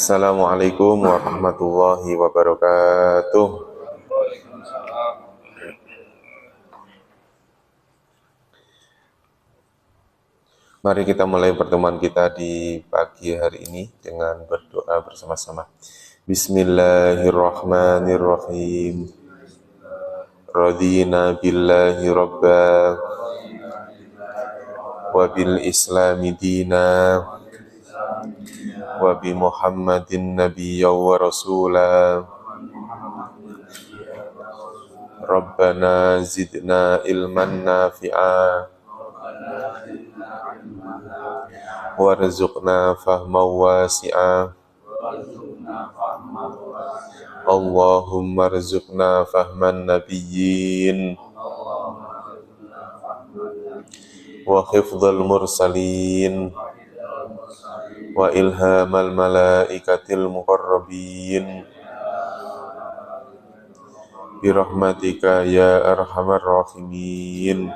Assalamualaikum warahmatullahi wabarakatuh. Mari kita mulai pertemuan kita di pagi hari ini dengan berdoa bersama-sama. Bismillahirrahmanirrahim. Radina billahi rabba wa bil islami dina wa bi Muhammadin nabiyya wa rasula. Rabbana zidna ilman nafi'a warzuqna fahman wasi'a. Allahumma rzuqna fahman nabiyyin wa hifdzal mursalin wa ilhamal malaikatil muqarrabin birahmatika ya arhamar rahimin.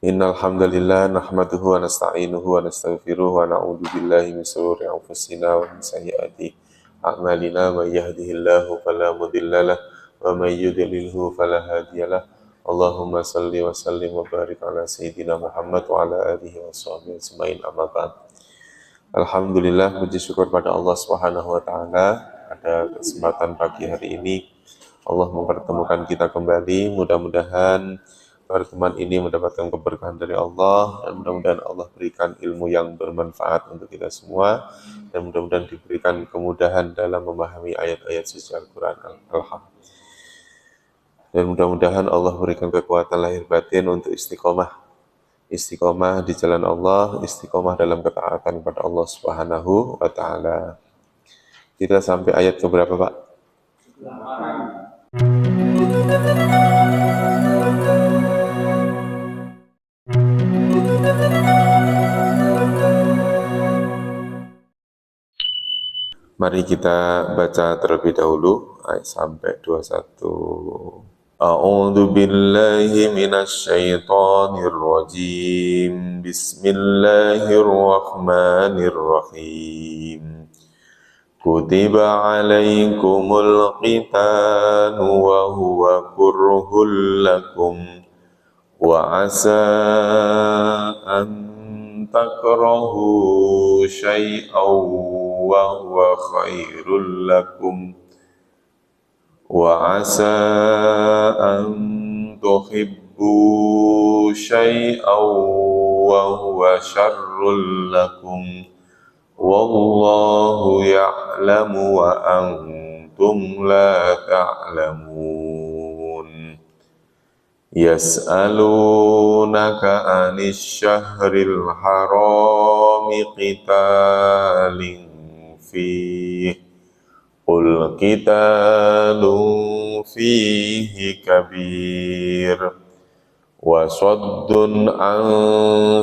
Innal hamdalillah nahmaduhu wa nasta'inuhu wa nastaghfiruhu wa na'udzu billahi min shururi anfusina wa min sayyiati a'malina. May yahdihillahu fala mudhillalah wa may yudlilhu fala hadiyalah. Allahumma salli wa sallim wa barik ala sayyidina Muhammad wa ala alihi wa sahbihi ajmain, amma ba'd. Alhamdulillah, puji syukur pada Allah Subhanahu wa taala, pada kesempatan pagi hari ini Allah mempertemukan kita kembali. Mudah-mudahan pertemuan ini mendapatkan keberkahan dari Allah, dan mudah-mudahan Allah berikan ilmu yang bermanfaat untuk kita semua, dan mudah-mudahan diberikan kemudahan dalam memahami ayat-ayat suci Al-Quran. Alhamdulillah. Dan mudah-mudahan Allah berikan kekuatan lahir batin untuk istiqomah di jalan Allah, istiqomah dalam ketaatan kepada Allah Subhanahu wa taala. Kita sampai ayat keberapa, Pak? Mari kita baca terlebih dahulu ayat sampai 21. A'udzu billahi minasy syaithanir rajim. Bismillahirrahmanirrahim. Kutiba 'alaikumul qitalu wa huwa kurhul lakum wa 'asa an takrahu syai'aw wa huwa khairul lakum wa asa an tuhibbu syai'aw wa huwa syarrul lakum wallahu ya'lamu wa antum la ta'lamun. Yas'alunaka anis syahril harami qitalin fihi qul qitalun fihi kabir wa saddun an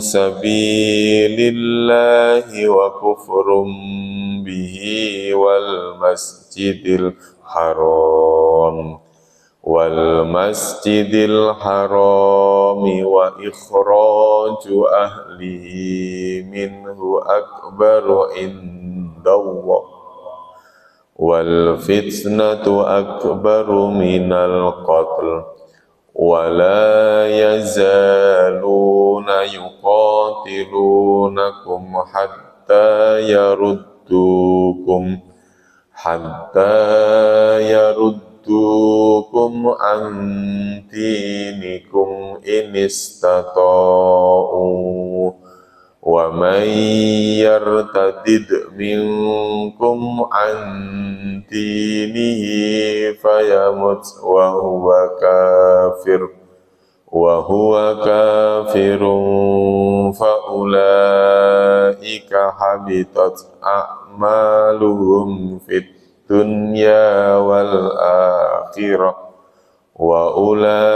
sabilillahi wa kufrum bihi wal masjidil harami wa ikhraju ahlihi minhu akbaru indallah wal fitnatu akbaru minal qatl wa la yazaluna yuqatilunakum hatta yaruddukum an dinikum in istata'u wa man yartadid minkum an dinihi fayamut wa huwa kafirun fa ulaika habitat a'maluhum fid dunya wal akhirah wa ulaika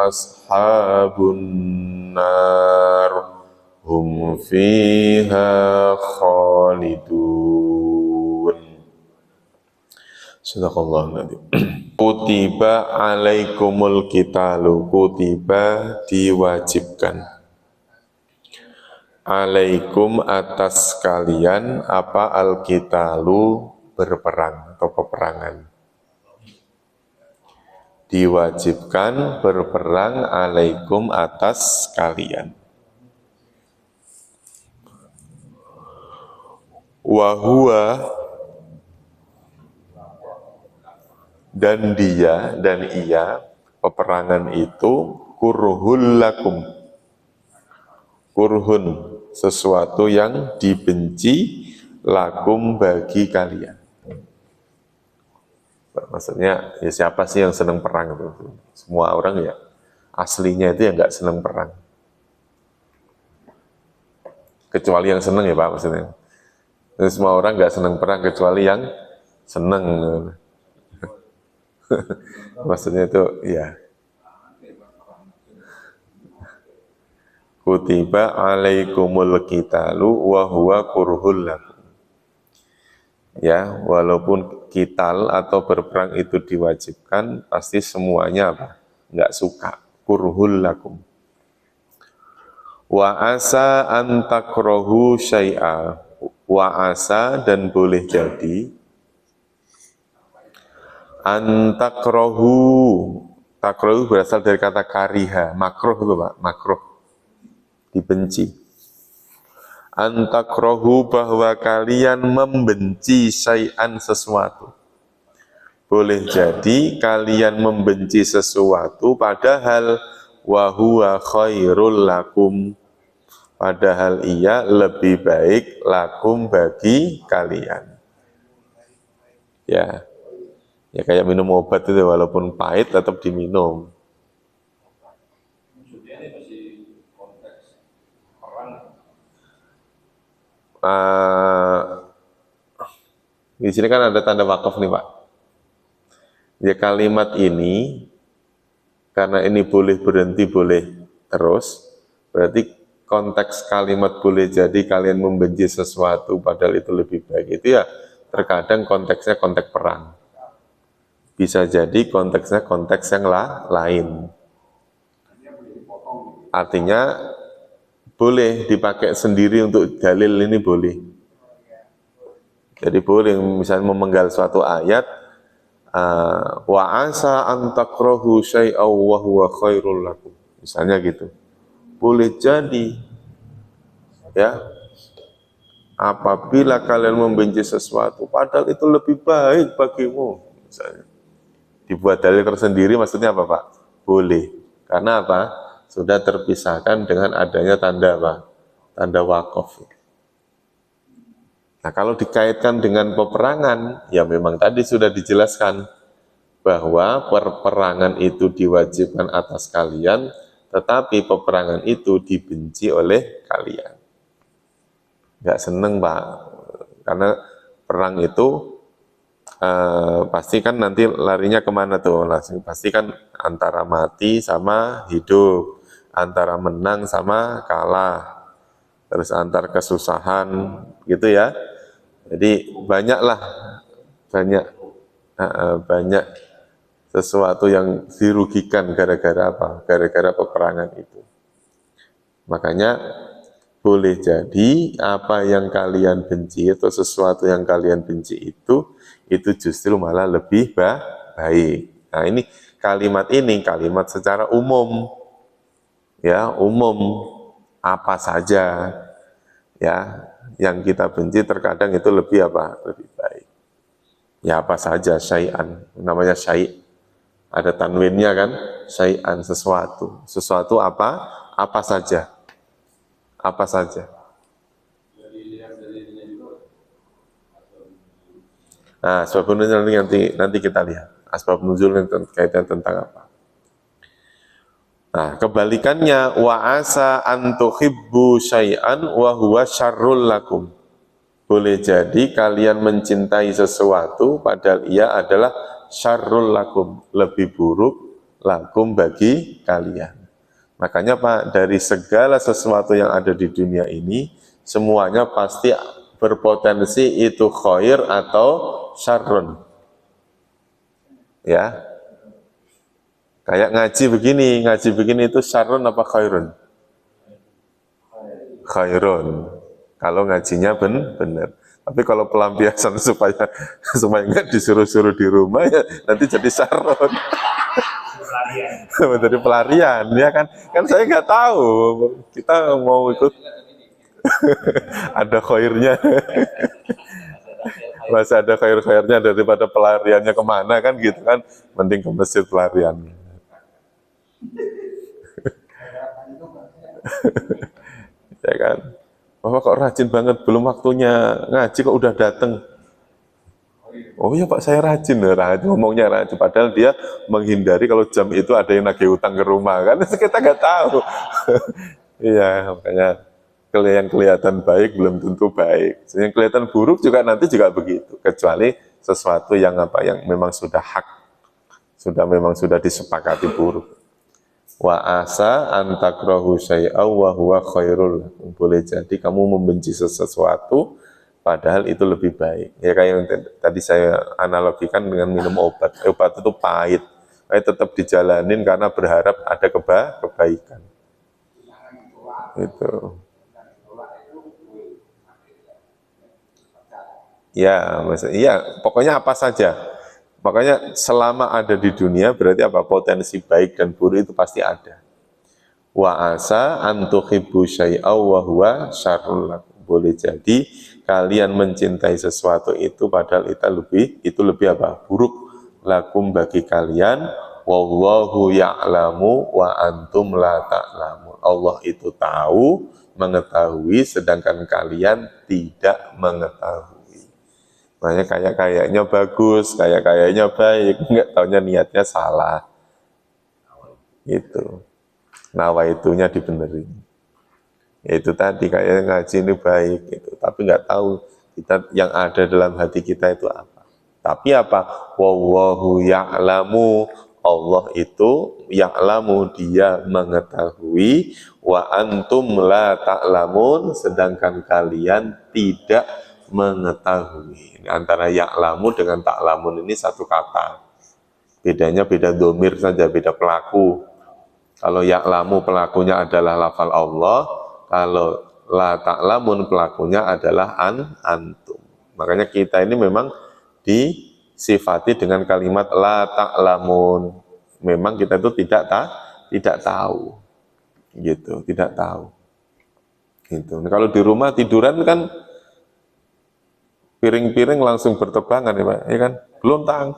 ashabun nar hum fiha khalidun. Sadaqallahu aladzim. Kutiba alaikumul qitalu, kutiba diwajibkan. alaikum atas kalian apa al-qitalu berperang atau peperangan. Diwajibkan berperang alaikum atas kalian. Wahua dan dia dan ia peperangan itu kurhul lakum. Kurhun sesuatu yang dibenci lakum bagi kalian. Maksudnya ya siapa sih yang senang perang itu? Semua orang ya aslinya itu ya nggak senang perang. Kecuali yang senang ya Pak maksudnya. Dan semua orang nggak senang perang kecuali yang senang. Maksudnya itu ya. Kutiba alaikumul qitalu wa huwa kurhul lakum. Ya, walaupun qital atau berperang itu diwajibkan, pasti semuanya apa? Nggak suka. Kurhul lakum. Wa asa an takrahu syai'a. Wa asa dan boleh jadi an takrahu. Takrahu berasal dari kata kariha, makruh itu Pak, makruh. Dibenci. Antakrohu bahwa kalian membenci syai'an sesuatu. Boleh jadi kalian membenci sesuatu padahal wahuwa khairul lakum. Padahal ia lebih baik lakum bagi kalian. Ya, ya kayak minum obat itu walaupun pahit tetap diminum. Di sini kan ada tanda wakaf nih Pak. Ya kalimat ini karena ini boleh berhenti boleh terus, berarti konteks kalimat boleh jadi kalian membenci sesuatu padahal itu lebih baik itu ya terkadang konteksnya konteks perang. Bisa jadi konteksnya konteks yang lain. Artinya boleh dipakai sendiri untuk dalil ini boleh. Jadi boleh misalnya memenggal suatu ayat wa asa an takrahu syai'aw wa huwa khairul lakum. Misalnya gitu. Boleh jadi ya apabila kalian membenci sesuatu padahal itu lebih baik bagimu misalnya. Dibuat dalil tersendiri maksudnya apa Pak? Boleh. Karena apa? Sudah terpisahkan dengan adanya tanda apa? Tanda wakaf. Nah kalau dikaitkan dengan peperangan, ya memang tadi sudah dijelaskan bahwa peperangan itu diwajibkan atas kalian, tetapi peperangan itu dibenci oleh kalian. Nggak seneng Pak, karena perang itu pasti kan nanti larinya kemana tuh? Pasti kan antara mati sama hidup, antara menang sama kalah, terus antar kesusahan gitu ya. Jadi banyak sesuatu yang dirugikan gara-gara apa? Gara-gara peperangan itu. Makanya boleh jadi apa yang kalian benci atau sesuatu yang kalian benci itu justru malah lebih baik. Nah ini kalimat secara umum, ya umum apa saja, ya yang kita benci terkadang itu lebih apa? Lebih baik. Ya apa saja syai'an, namanya syai'. Ada tanwinnya kan? Syai'an sesuatu apa? Apa saja. Apa saja. Nah, sebab nuzul nanti kita lihat. Asbab nuzul kaitan tentang apa. Nah, kebalikannya wa asa an tuhibbu syai'an wa huwa syarrul lakum. Boleh jadi kalian mencintai sesuatu padahal ia adalah syarrul lakum, lebih buruk lakum bagi kalian. Makanya Pak, dari segala sesuatu yang ada di dunia ini, semuanya pasti berpotensi itu khair atau syarrun. Ya. Kayak ngaji begini itu syarrun apa khairun? khairun. Kalau ngajinya benar. Tapi kalau pelampiasan supaya nggak disuruh-suruh di rumah ya nanti jadi syarrun. Menjadi pelarian ya kan saya nggak tahu kita mau ikut ada khairnya. Masih ada khair-khairnya daripada pelariannya kemana kan gitu kan, mending ke masjid pelarian. Ya kan, Bapak kok rajin banget, belum waktunya ngaji kok udah datang. Oh iya Pak, saya rajin, ngomongnya rajin, padahal dia menghindari kalau jam itu ada yang nagih utang ke rumah kan, kita nggak tahu. Iya, makanya yang kelihatan baik belum tentu baik. Yang kelihatan buruk juga nanti juga begitu, kecuali sesuatu yang memang sudah hak, memang sudah disepakati buruk. Wa asa antakrahu syai'aw wa huwa khairul. Boleh jadi kamu membenci sesuatu padahal itu lebih baik. Ya kayak yang tadi saya analogikan dengan minum obat. Obat itu pahit. Tetap dijalanin karena berharap ada kebaikan. Itu. Ya, pokoknya apa saja. Makanya selama ada di dunia berarti apa? Potensi baik dan buruk itu pasti ada. Wa asa antuhibbu syai'aw wa huwa syarrul lakum. Boleh jadi kalian mencintai sesuatu itu padahal itu lebih apa? Buruk lakum bagi kalian. Wallahu ya'lamu wa antum la ta'lamun. Allah itu tahu, mengetahui sedangkan kalian tidak mengetahui. Makanya kayaknya bagus, kayaknya baik, nggak taunya niatnya salah. Gitu. Nawaitunya dibenerin. Itu tadi kayaknya ngaji ini baik, gitu. Tapi nggak tahu kita yang ada dalam hati kita itu apa. Tapi apa? Wallahu ya'lamu. Allah itu ya'lamu, dia mengetahui, wa antum la ta'lamun, sedangkan kalian tidak mengetahui. Antara ya'lamu dengan ta'lamun ini satu kata. Bedanya beda domir saja, beda pelaku. Kalau ya'lamu pelakunya adalah lafal Allah, kalau la ta'lamun pelakunya adalah antum. Makanya kita ini memang disifati dengan kalimat la ta'lamun. Memang kita itu tidak tahu. Gitu, tidak tahu. Gitu. Nah, kalau di rumah tiduran kan piring-piring langsung bertebangan ya Pak, ya kan? Lontang.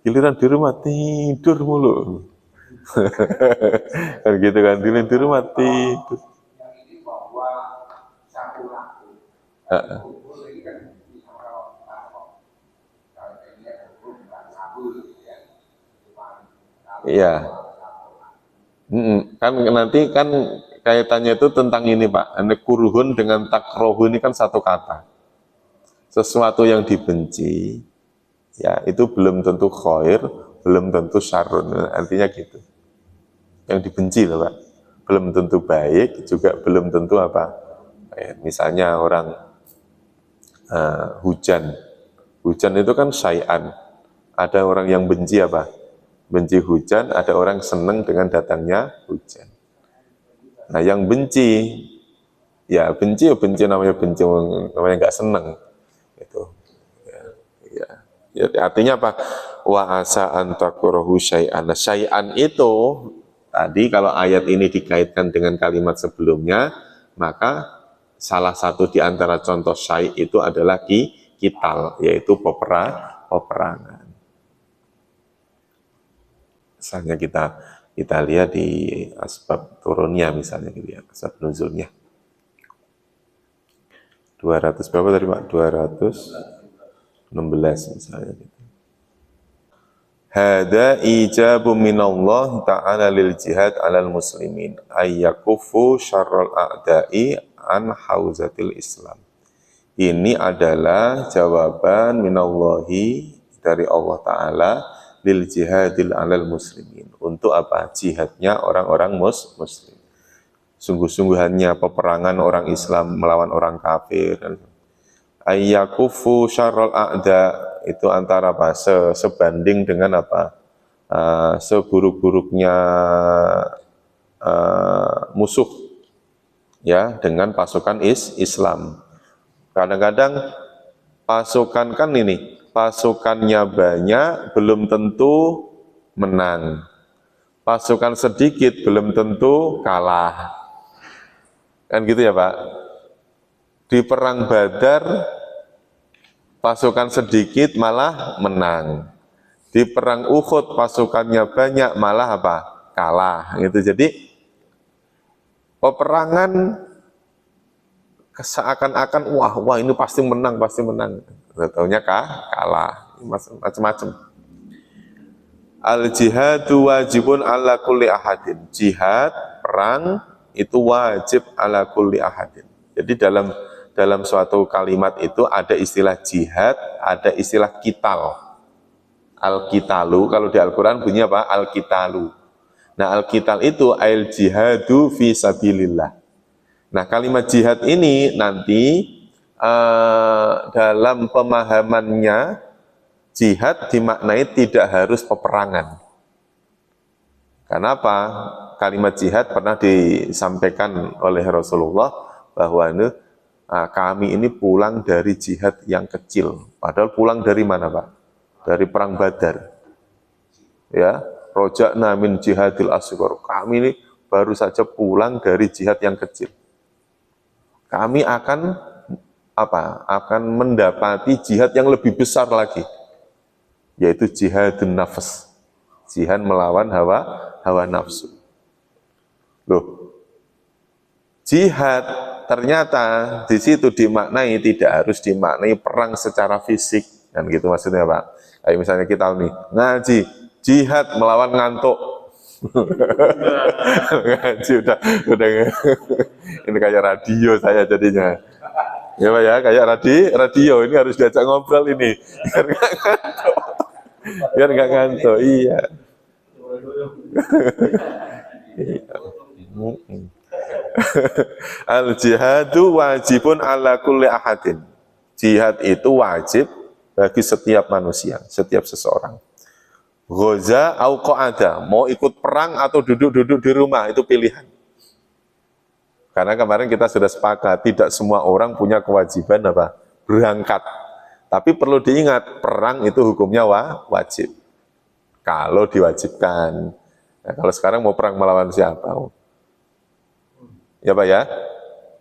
Giliran di rumah tidur mulu. Kan gitu kan, di rumah tidur. Iya. Kan nanti kan kaitannya itu tentang ini Pak, kuruhun dengan takrohu ini kan satu kata. Sesuatu yang dibenci, ya itu belum tentu khair, belum tentu syarrun, artinya gitu. Yang dibenci loh Pak, belum tentu baik, juga belum tentu apa. Misalnya orang hujan itu kan syai'an. Ada orang yang benci apa? Benci hujan, ada orang senang dengan datangnya hujan. Nah yang benci namanya nggak seneng itu. Ya, artinya apa? Wa asa antakurahu syai'an. Syai'an itu tadi kalau ayat ini dikaitkan dengan kalimat sebelumnya, maka salah satu di antara contoh syai' itu adalah kital, yaitu peperangan. Misalnya kita lihat di asbab turunnya misalnya gitu ya, asbab nuzulnya. 200 berapa tadi Pak? 216 misalnya gitu. Hada ijabu minallah ta'ala lil jihad alal muslimin ayyakufu syarral a'da'i an hauzatil Islam. Ini adalah jawaban minallahi dari Allah Ta'ala lil jihadil alal muslimin, untuk apa? Jihadnya orang-orang muslim, sungguh-sungguhannya peperangan orang Islam melawan orang kafir. Ayyakufu syarrul a'da itu antara apa? Sebanding dengan apa? Seburuk-buruknya musuh ya dengan pasukan Islam. Kadang-kadang pasukan kan ini, pasukannya banyak belum tentu menang. Pasukan sedikit belum tentu kalah. Kan gitu ya Pak? Di perang Badar pasukan sedikit malah menang. Di perang Uhud pasukannya banyak malah apa? Kalah. Gitu. Jadi peperangan seakan-akan wah ini pasti menang. Tahunya kalah. Macam-macam. Al jihadu wajibun ala kulli ahadin. Jihad, perang itu wajib ala kulli ahadin. Jadi dalam suatu kalimat itu ada istilah jihad, ada istilah kital. Al-kitalu, kalau di Al-Quran bunyinya apa? Al-kitalu. Nah, al-kital itu al jihadu fi sabilillah. Nah, kalimat jihad ini nanti dalam pemahamannya jihad dimaknai tidak harus peperangan. Kenapa? Kalimat jihad pernah disampaikan oleh Rasulullah bahwa kami ini pulang dari jihad yang kecil. Padahal pulang dari mana Pak? Dari perang Badar. Ya, roja'na min jihadil asghar. Kami ini baru saja pulang dari jihad yang kecil. Kami akan apa? Akan mendapati jihad yang lebih besar lagi, yaitu jihadun nafs. Jihad melawan hawa nafsu. Loh, jihad ternyata di situ dimaknai tidak harus dimaknai perang secara fisik, kan gitu maksudnya Pak. Kayak misalnya kita nih ngaji, jihad melawan ngantuk. Ngaji udah ini kayak radio saya jadinya. Ya Pak ya, kayak radio ini harus diajak ngobrol ini biar nggak ngantuk. Biar nggak ngantuk, iya. Al jihadu wajibun ala kulli ahadin. Jihad itu wajib bagi setiap manusia, setiap seseorang. Ghaza au qa'ada, mau ikut perang atau duduk-duduk di rumah, itu pilihan. Karena kemarin kita sudah sepakat, tidak semua orang punya kewajiban apa? Berangkat. Tapi perlu diingat, perang itu hukumnya wajib. Kalau diwajibkan. Nah, kalau sekarang mau perang melawan siapa? Ya Pak ya?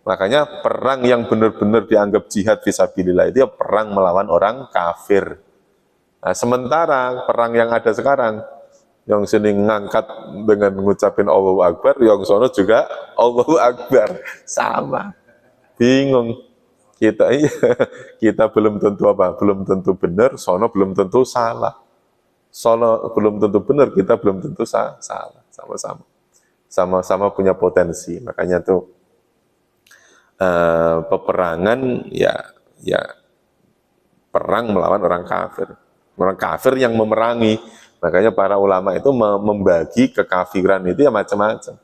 Makanya perang yang benar-benar dianggap jihad fisabilillah itu ya perang melawan orang kafir. Nah, sementara perang yang ada sekarang, yang sini ngangkat dengan mengucapin Allahu Akbar, yang sono juga Allahu Akbar. Sama. Bingung. Kita belum tentu apa? Belum tentu benar, sono belum tentu salah. Sono belum tentu benar, kita belum tentu salah. Sama-sama. Sama-sama punya potensi. Makanya tuh peperangan ya perang melawan orang kafir. Orang kafir yang memerangi. Makanya para ulama itu membagi kekafiran itu ya macam-macam.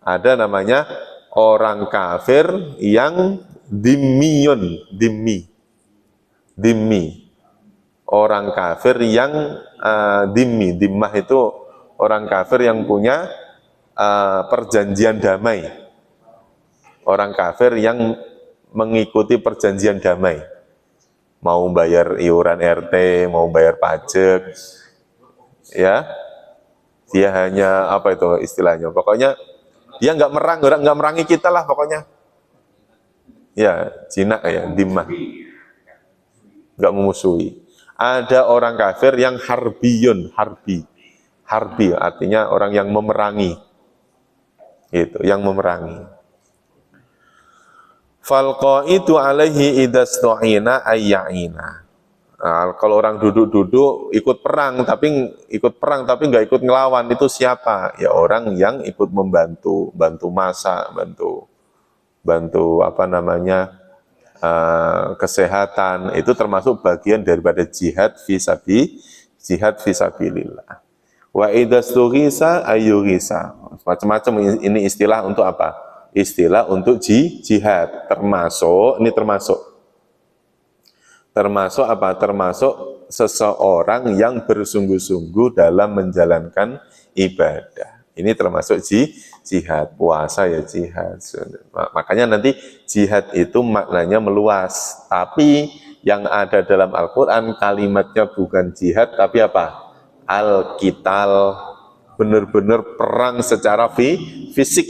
Ada namanya orang kafir yang dhimmiyun, dhimmi. Orang kafir yang dhimmi. Dhimmah itu orang kafir yang punya perjanjian damai. Orang kafir yang mengikuti perjanjian damai. Mau bayar iuran RT, mau bayar pajak, ya, dia hanya apa itu istilahnya, pokoknya dia nggak merangi kita lah pokoknya, ya, jinak ya, dimah, nggak memusuhi. Ada orang kafir yang harbiyun, harbi artinya orang yang memerangi, itu, yang memerangi. Falqaitu alaihi idastu'ina ayya'ina. Nah, kalau orang duduk-duduk ikut perang tapi nggak ikut ngelawan, itu siapa? Ya orang yang ikut membantu, bantu masak, bantu apa namanya, kesehatan, itu termasuk bagian daripada jihad fisabilillah. Wa idastughisa ayyughisa. Macam-macam ini istilah untuk apa? Istilah untuk jihad, termasuk apa? Termasuk seseorang yang bersungguh-sungguh dalam menjalankan ibadah. Ini termasuk jihad, puasa ya jihad. Makanya nanti jihad itu maknanya meluas, tapi yang ada dalam Al-Quran kalimatnya bukan jihad, tapi apa? Al-Qital, benar-benar perang secara fisik.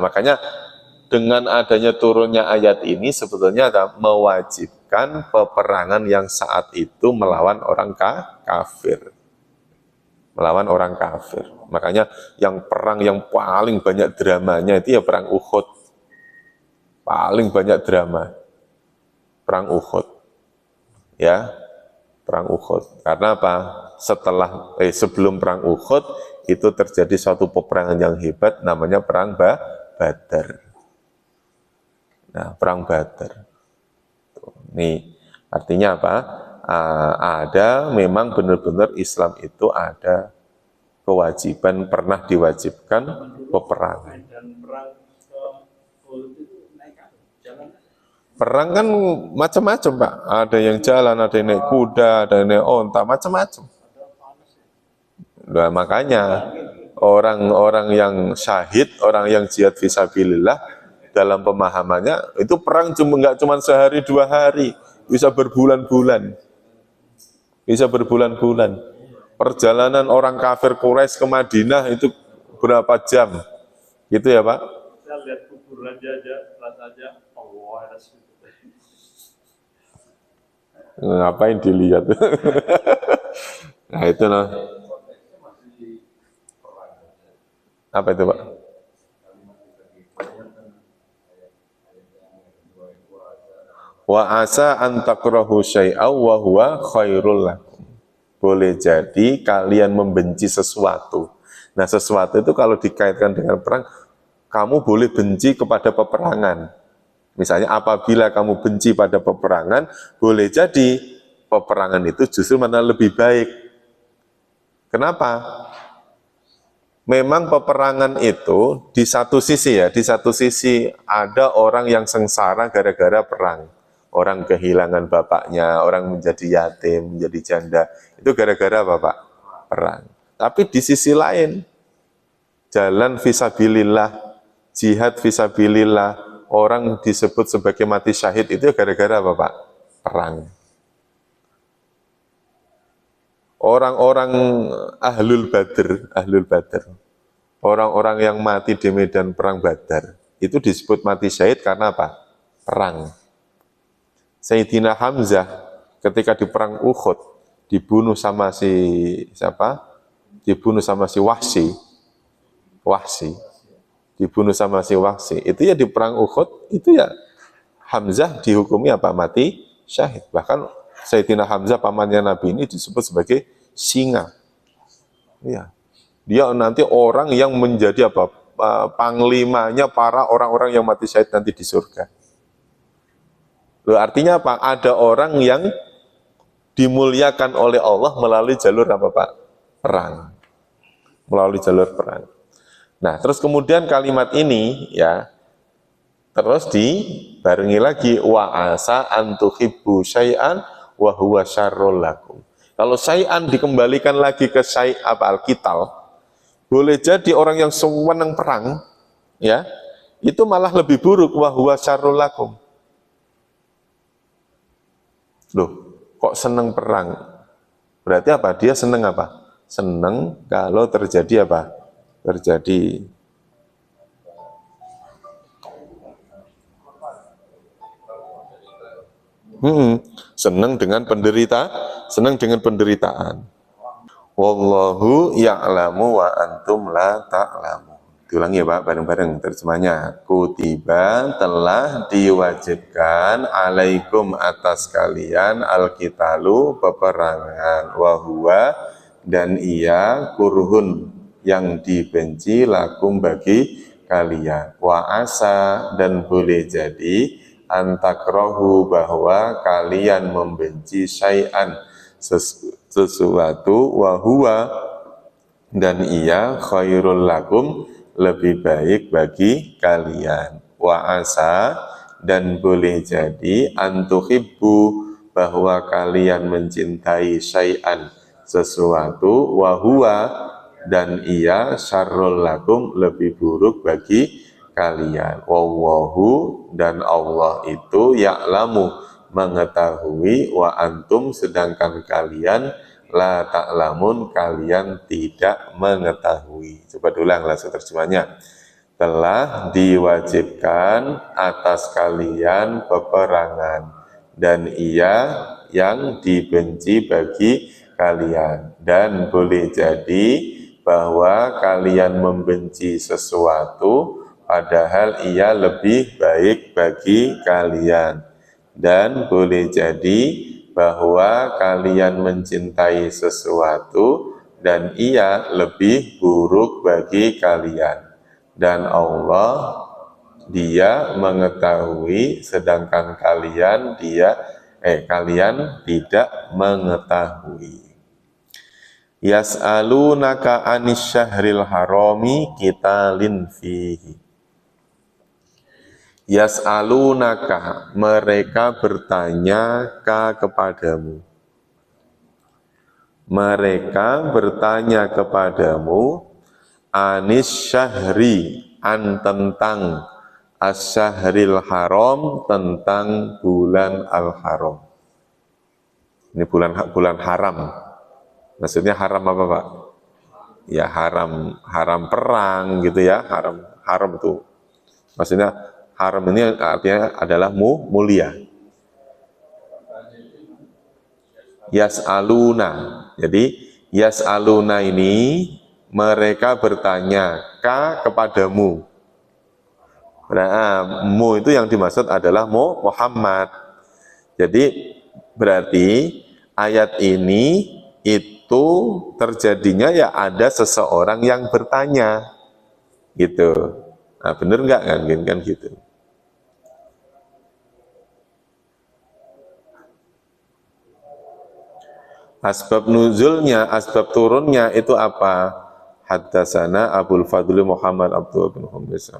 Makanya dengan adanya turunnya ayat ini sebetulnya mewajibkan peperangan yang saat itu melawan orang kafir. Melawan orang kafir. Makanya yang perang yang paling banyak dramanya itu ya perang Uhud. Paling banyak drama. Perang Uhud. Ya, perang Uhud. Karena apa? Sebelum perang Uhud itu terjadi suatu peperangan yang hebat namanya perang Badar. Nah, perang Badar. Ini artinya apa? Ada memang benar-benar Islam itu ada kewajiban, pernah diwajibkan peperangan. Perang kan macam-macam, Pak. Ada yang jalan, ada yang naik kuda, ada yang naik onta, macam-macam. Nah, makanya orang-orang yang syahid, orang yang jihad fisabilillah dalam pemahamannya itu perang nggak cuma sehari 2 hari, bisa berbulan-bulan. Bisa berbulan-bulan. Perjalanan orang kafir Quraisy ke Madinah itu berapa jam? Gitu ya, Pak? Saya lihat kuburan aja, Allah. Ngapain dilihat? Nah, itu nah. Apa itu, Pak? Wa asa an takrahu syai'aw wa huwa khairul lakum. Boleh jadi kalian membenci sesuatu. Nah, sesuatu itu kalau dikaitkan dengan perang, kamu boleh benci kepada peperangan. Misalnya apabila kamu benci pada peperangan, boleh jadi peperangan itu justru mana lebih baik. Kenapa? Memang peperangan itu di satu sisi ada orang yang sengsara gara-gara perang. Orang kehilangan bapaknya, orang menjadi yatim, menjadi janda. Itu gara-gara apa, Pak? Perang. Tapi di sisi lain, jalan fisabilillah, jihad fisabilillah, orang disebut sebagai mati syahid itu gara-gara apa, Pak? Perang. Orang-orang ahlul badr, orang-orang yang mati di medan perang Badar, itu disebut mati syahid karena apa? Perang. Sayyidina Hamzah ketika di perang Uhud dibunuh sama si siapa? Dibunuh sama si Wahsy. Dibunuh sama si Wahsy. Itu ya di perang Uhud itu ya Hamzah dihukumi apa? Mati syahid. Bahkan Sayyidina Hamzah pamannya Nabi ini disebut sebagai singa. Ya. Dia nanti orang yang menjadi apa? Panglimanya para orang-orang yang mati syahid nanti di surga. Loh, artinya apa? Ada orang yang dimuliakan oleh Allah melalui jalur apa, Pak? Perang. Melalui jalur perang. Nah, terus kemudian kalimat ini ya terus dibarengi lagi wa asa antuhibbu syai'an wa huwa syarrul lakum. Kalau syai'an dikembalikan lagi ke syai' al-qital, boleh jadi orang yang senang perang ya, itu malah lebih buruk wa huwa syarrul lakum. Loh, kok senang perang? Berarti apa? Dia senang apa? Senang kalau terjadi apa? Terjadi senang dengan penderitaan. Wallahu ya'lamu wa antum la ta'lamu. Diulangi ya, Pak, bareng-bareng terjemahnya. Kutiba telah diwajibkan alaikum atas kalian al-qitalu peperangan wa huwa dan ia kurhun yang dibenci lakum bagi kalian. Wa asa dan boleh jadi antakrohu bahwa kalian membenci syai'an sesuatu wa huwa dan ia khairul lakum lebih baik bagi kalian. Wa asa dan boleh jadi antuhibbu bahwa kalian mencintai syai'an sesuatu wa huwa dan ia syarrul lakum lebih buruk bagi kalian. Wallahu dan Allah itu ya'lamu mengetahui wa antum sedangkan kalian la ta'lamun kalian tidak mengetahui. Coba ulang langsung terjemahnya. Telah diwajibkan atas kalian peperangan dan ia yang dibenci bagi kalian, dan boleh jadi bahwa kalian membenci sesuatu padahal ia lebih baik bagi kalian, dan boleh jadi bahwa kalian mencintai sesuatu dan ia lebih buruk bagi kalian. Dan Allah dia mengetahui sedangkan kalian kalian tidak mengetahui. Yas'alunaka anis syahril harami qitalin fihi. Yas'alunaka, mereka bertanya kepadamu. Mereka bertanya kepadamu anis syahri, tentang asyahril haram, tentang bulan al-haram. Ini bulan haram. Maksudnya haram apa, Pak? Ya haram perang gitu ya, haram itu. Maksudnya haram ini artinya adalah mulia. Yas'aluna. Jadi yas'aluna ini mereka bertanya kepadamu. Nah, mu itu yang dimaksud adalah Muhammad. Jadi berarti ayat ini itu terjadinya ya ada seseorang yang bertanya gitu. Nah, bener nggak kan gitu. Asbab nuzulnya, asbab turunnya itu apa? Haddatsana Abul Fadli Muhammad Abdullah bin Humays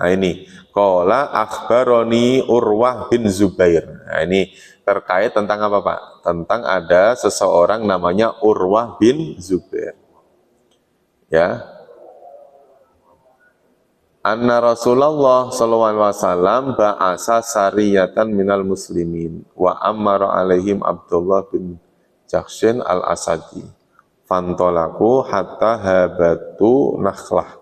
Nah ini qala akhbaroni Urwah bin Zubair. Nah ini terkait tentang apa, Pak? Tentang ada seseorang namanya Urwah bin Zubair. Ya. Anna Rasulullah sallallahu alaihi wasallam ba'asa sariyatan minal muslimin wa ammara alaihim Abdullah bin Jakshin al-Asadi fantolaku hatta habatu nakhlah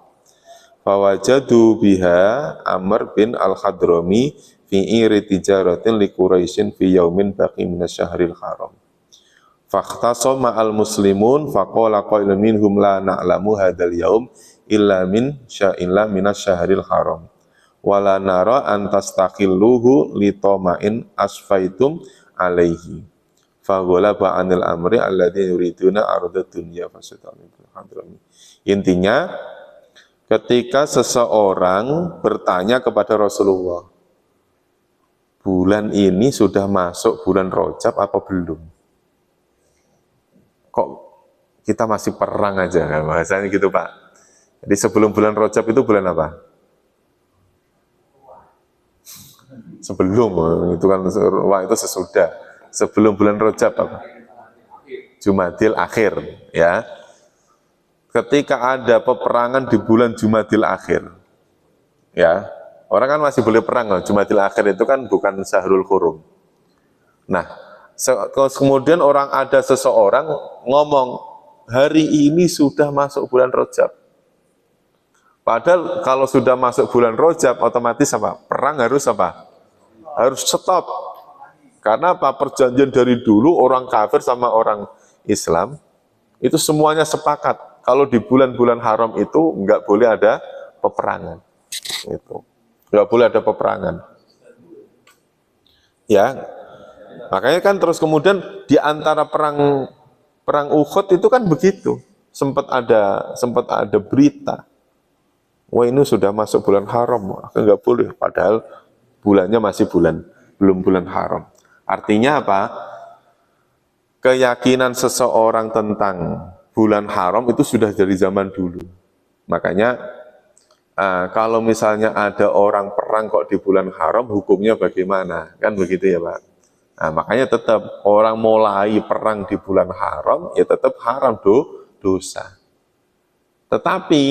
fawajadu biha Amr bin al-Khadrami fi iri tijaratin li Quraisyin fi yaumin baqi minasyahril haram fakhtasama al-muslimun faqala qailun minhum la na'lamu hadal yaum illa minasyahril haram wala nara an tastaqilluhu litoma'in asfaitum alaihi faghalaba anil amri alladzi yuriduna arda dunya fasyatani bil hadrami. Intinya ketika seseorang bertanya kepada Rasulullah, bulan ini sudah masuk bulan Rajab apa belum? Kok kita masih perang aja, kan? Bahasanya gitu, Pak. Jadi sebelum bulan Rajab itu bulan apa? Sebelum, itu kan wah itu sesudah. Sebelum bulan Rajab apa? Jumadil akhir, ya. Ketika ada peperangan di bulan Jumadil akhir, ya, orang kan masih boleh perang loh. Jumadil akhir itu kan bukan Syahrul Hurum. Nah, kemudian ada seseorang ngomong, hari ini sudah masuk bulan Rajab. Padahal kalau sudah masuk bulan Rajab, otomatis apa? Perang harus apa? Harus stop. Karena apa? Perjanjian dari dulu orang kafir sama orang Islam itu semuanya sepakat kalau di bulan-bulan haram itu nggak boleh ada peperangan. Itu nggak boleh ada peperangan. Ya, makanya kan terus kemudian di antara perang Uhud itu kan begitu. Sempat ada berita. Wah ini sudah masuk bulan haram, nggak boleh. Padahal bulannya masih belum bulan haram. Artinya apa? Keyakinan seseorang tentang bulan haram itu sudah dari zaman dulu. Makanya kalau misalnya ada orang perang kok di bulan haram, hukumnya bagaimana? Kan begitu ya, Pak? Nah, makanya tetap orang mulai perang di bulan haram, ya tetap haram dosa. Tetapi,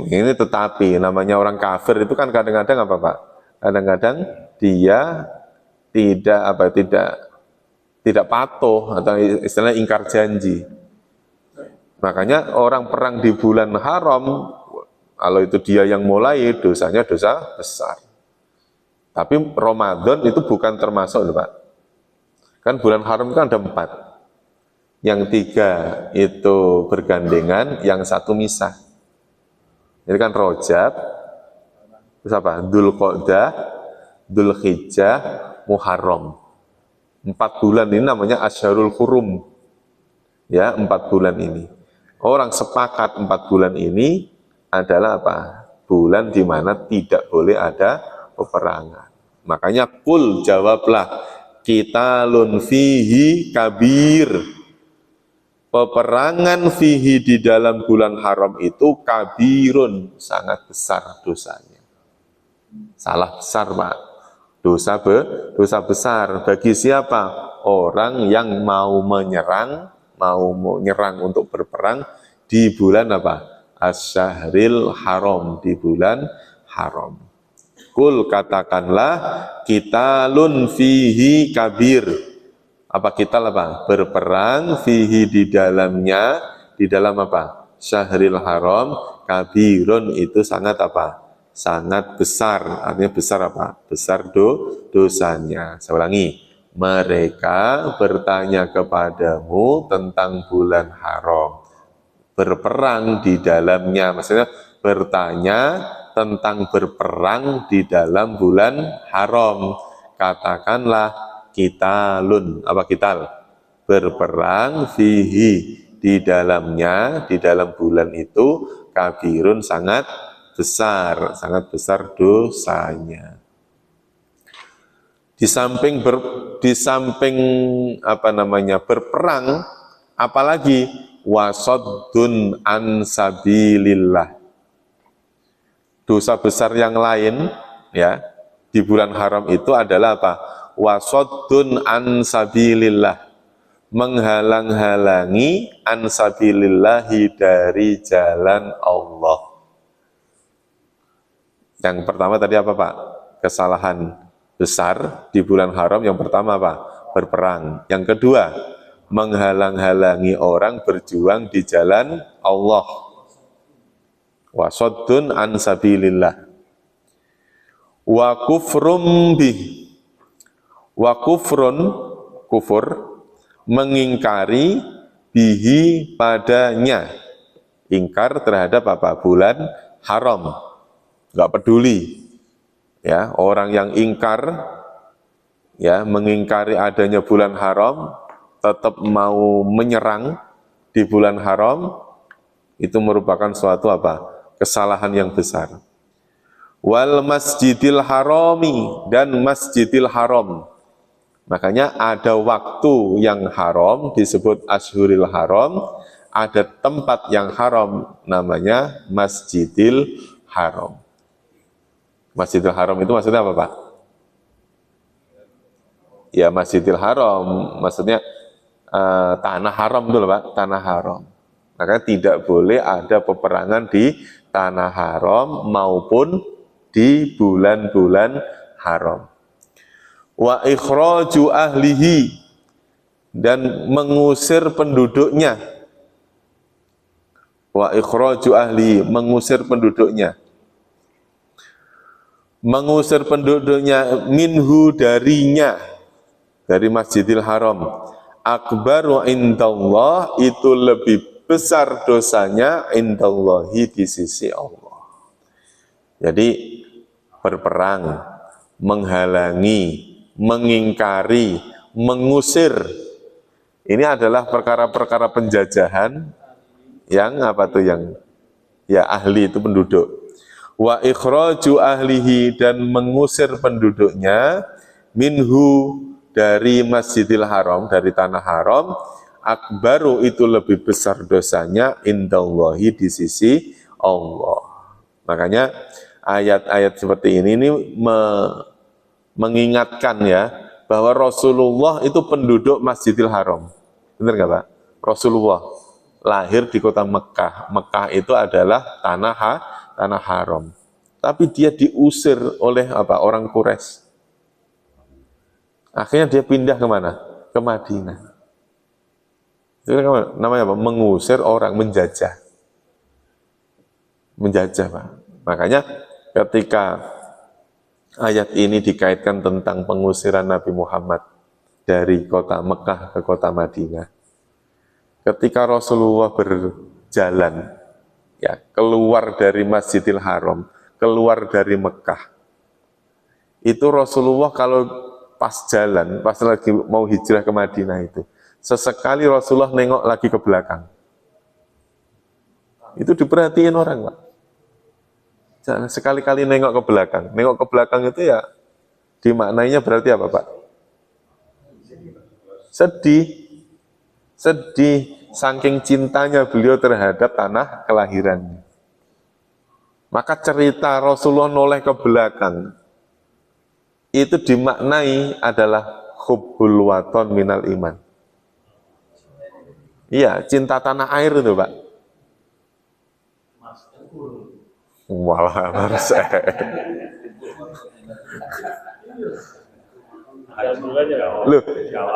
ini tetapi, namanya orang kafir itu kan kadang-kadang apa Pak? Kadang-kadang dia tidak patuh atau istilahnya ingkar janji. Makanya orang perang di bulan haram, kalau itu dia yang mulai, dosanya dosa besar. Tapi Ramadan itu bukan termasuk, Pak. Kan bulan haram kan ada 4. Yang 3 itu bergandengan, yang 1 misah. Ini kan Rajab, terus apa? Dzulqa'dah, Dzulhijjah, Muharram. 4 bulan ini namanya Asyharul Hurum. Ya, 4 bulan ini. Orang sepakat 4 bulan ini adalah apa? Bulan di mana tidak boleh ada peperangan. Makanya kul jawablah, qitalun fihi kabir. Peperangan fihi di dalam bulan haram itu kabirun, sangat besar dosanya. Salah besar, Pak. Dosa besar. Bagi siapa? Orang yang mau menyerang untuk berperang di bulan apa? Asy-Syahril Haram, di bulan haram. Kul katakanlah, qitalun fihi kabir. Apa kita apa? Berperang fihi di dalamnya, di dalam apa? Syahril Haram, kabirun itu sangat apa? Sangat besar. Artinya besar apa? Besar dosanya. Saya ulangi. Mereka bertanya kepadamu tentang bulan haram, berperang di dalamnya, maksudnya bertanya tentang berperang di dalam bulan haram. Katakanlah, qitalun, apa qital? Berperang fihi, di dalamnya, di dalam bulan itu, kabirun sangat besar dosanya. Di samping apa namanya berperang, apalagi wasaddun an sabilillah. Dosa besar yang lain ya di bulan haram itu adalah apa? Wasaddun an sabilillah, menghalang-halangi an sabilillahi, dari jalan Allah. Yang pertama tadi apa Pak? Kesalahan besar di bulan haram. Yang pertama apa? Berperang. Yang kedua, menghalang-halangi orang berjuang di jalan Allah. Wasaddun an sabilillah. Wa kufrum bih. Wa kufrun, kufur, mengingkari bihi, padanya. Ingkar terhadap apa? Bulan haram. Enggak peduli. Ya, orang yang ingkar, ya, mengingkari adanya bulan haram, tetap mau menyerang di bulan haram, itu merupakan suatu apa? Kesalahan yang besar. Wal masjidil harami, dan masjidil haram. Makanya ada waktu yang haram disebut Ashuril Haram, ada tempat yang haram namanya Masjidil Haram. Masjidil Haram itu maksudnya apa Pak? Ya Masjidil Haram, maksudnya tanah haram itu loh Pak, tanah haram. Makanya tidak boleh ada peperangan di tanah haram maupun di bulan-bulan haram. Wa ikhraju ahlihi, dan mengusir penduduknya. Wa ikhraju ahlihi, mengusir penduduknya. Mengusir penduduknya minhu, darinya, dari Masjidil Haram. Akbaru indallah, itu lebih besar dosanya indallahi, di sisi Allah. Jadi berperang, menghalangi, mengingkari, mengusir, ini adalah perkara-perkara penjajahan yang apa tuh, yang ya ahli itu penduduk. Wa ikhraju ahlihi, dan mengusir penduduknya minhu, dari Masjidil Haram, dari tanah haram. Akbaru, itu lebih besar dosanya indallahi, di sisi Allah. Makanya ayat-ayat seperti ini mengingatkan ya bahwa Rasulullah itu penduduk Masjidil Haram. Benar nggak Pak? Rasulullah lahir di kota Mekah. Mekah itu adalah tanah haram. Tapi dia diusir oleh orang Quraisy. Akhirnya dia pindah kemana? Ke Madinah. Itu namanya apa? Mengusir orang, menjajah. Menjajah Pak. Makanya ketika ayat ini dikaitkan tentang pengusiran Nabi Muhammad dari kota Mekah ke kota Madinah. Ketika Rasulullah berjalan, ya keluar dari Masjidil Haram, keluar dari Mekah, itu Rasulullah kalau pas jalan, pas lagi mau hijrah ke Madinah itu, sesekali Rasulullah nengok lagi ke belakang. Itu diperhatiin orang, Pak. Jangan sekali-kali nengok ke belakang. Nengok ke belakang itu ya dimaknainya berarti apa, Pak? Sedih, saking cintanya beliau terhadap tanah kelahirannya. Maka cerita Rasulullah noleh ke belakang, itu dimaknai adalah hubbul waton minal iman. Iya, cinta tanah air itu Pak. Walah, harus Loh,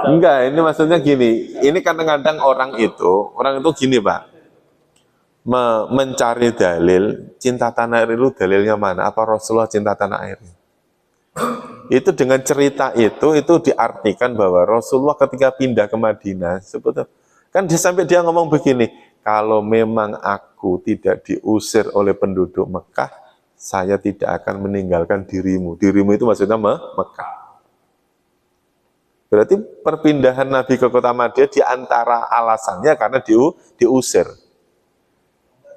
enggak, ini maksudnya gini, ini kadang-kadang orang itu gini Pak, mencari dalil, cinta tanah air itu dalilnya mana? Apa Rasulullah cinta tanah air? Itu dengan cerita itu diartikan bahwa Rasulullah ketika pindah ke Madinah, sebetulnya, kan sampai dia ngomong begini, kalau memang aku tidak diusir oleh penduduk Mekah, saya tidak akan meninggalkan dirimu. Dirimu itu maksudnya Mekah. Berarti perpindahan Nabi ke kota Madinah diantara alasannya karena diusir.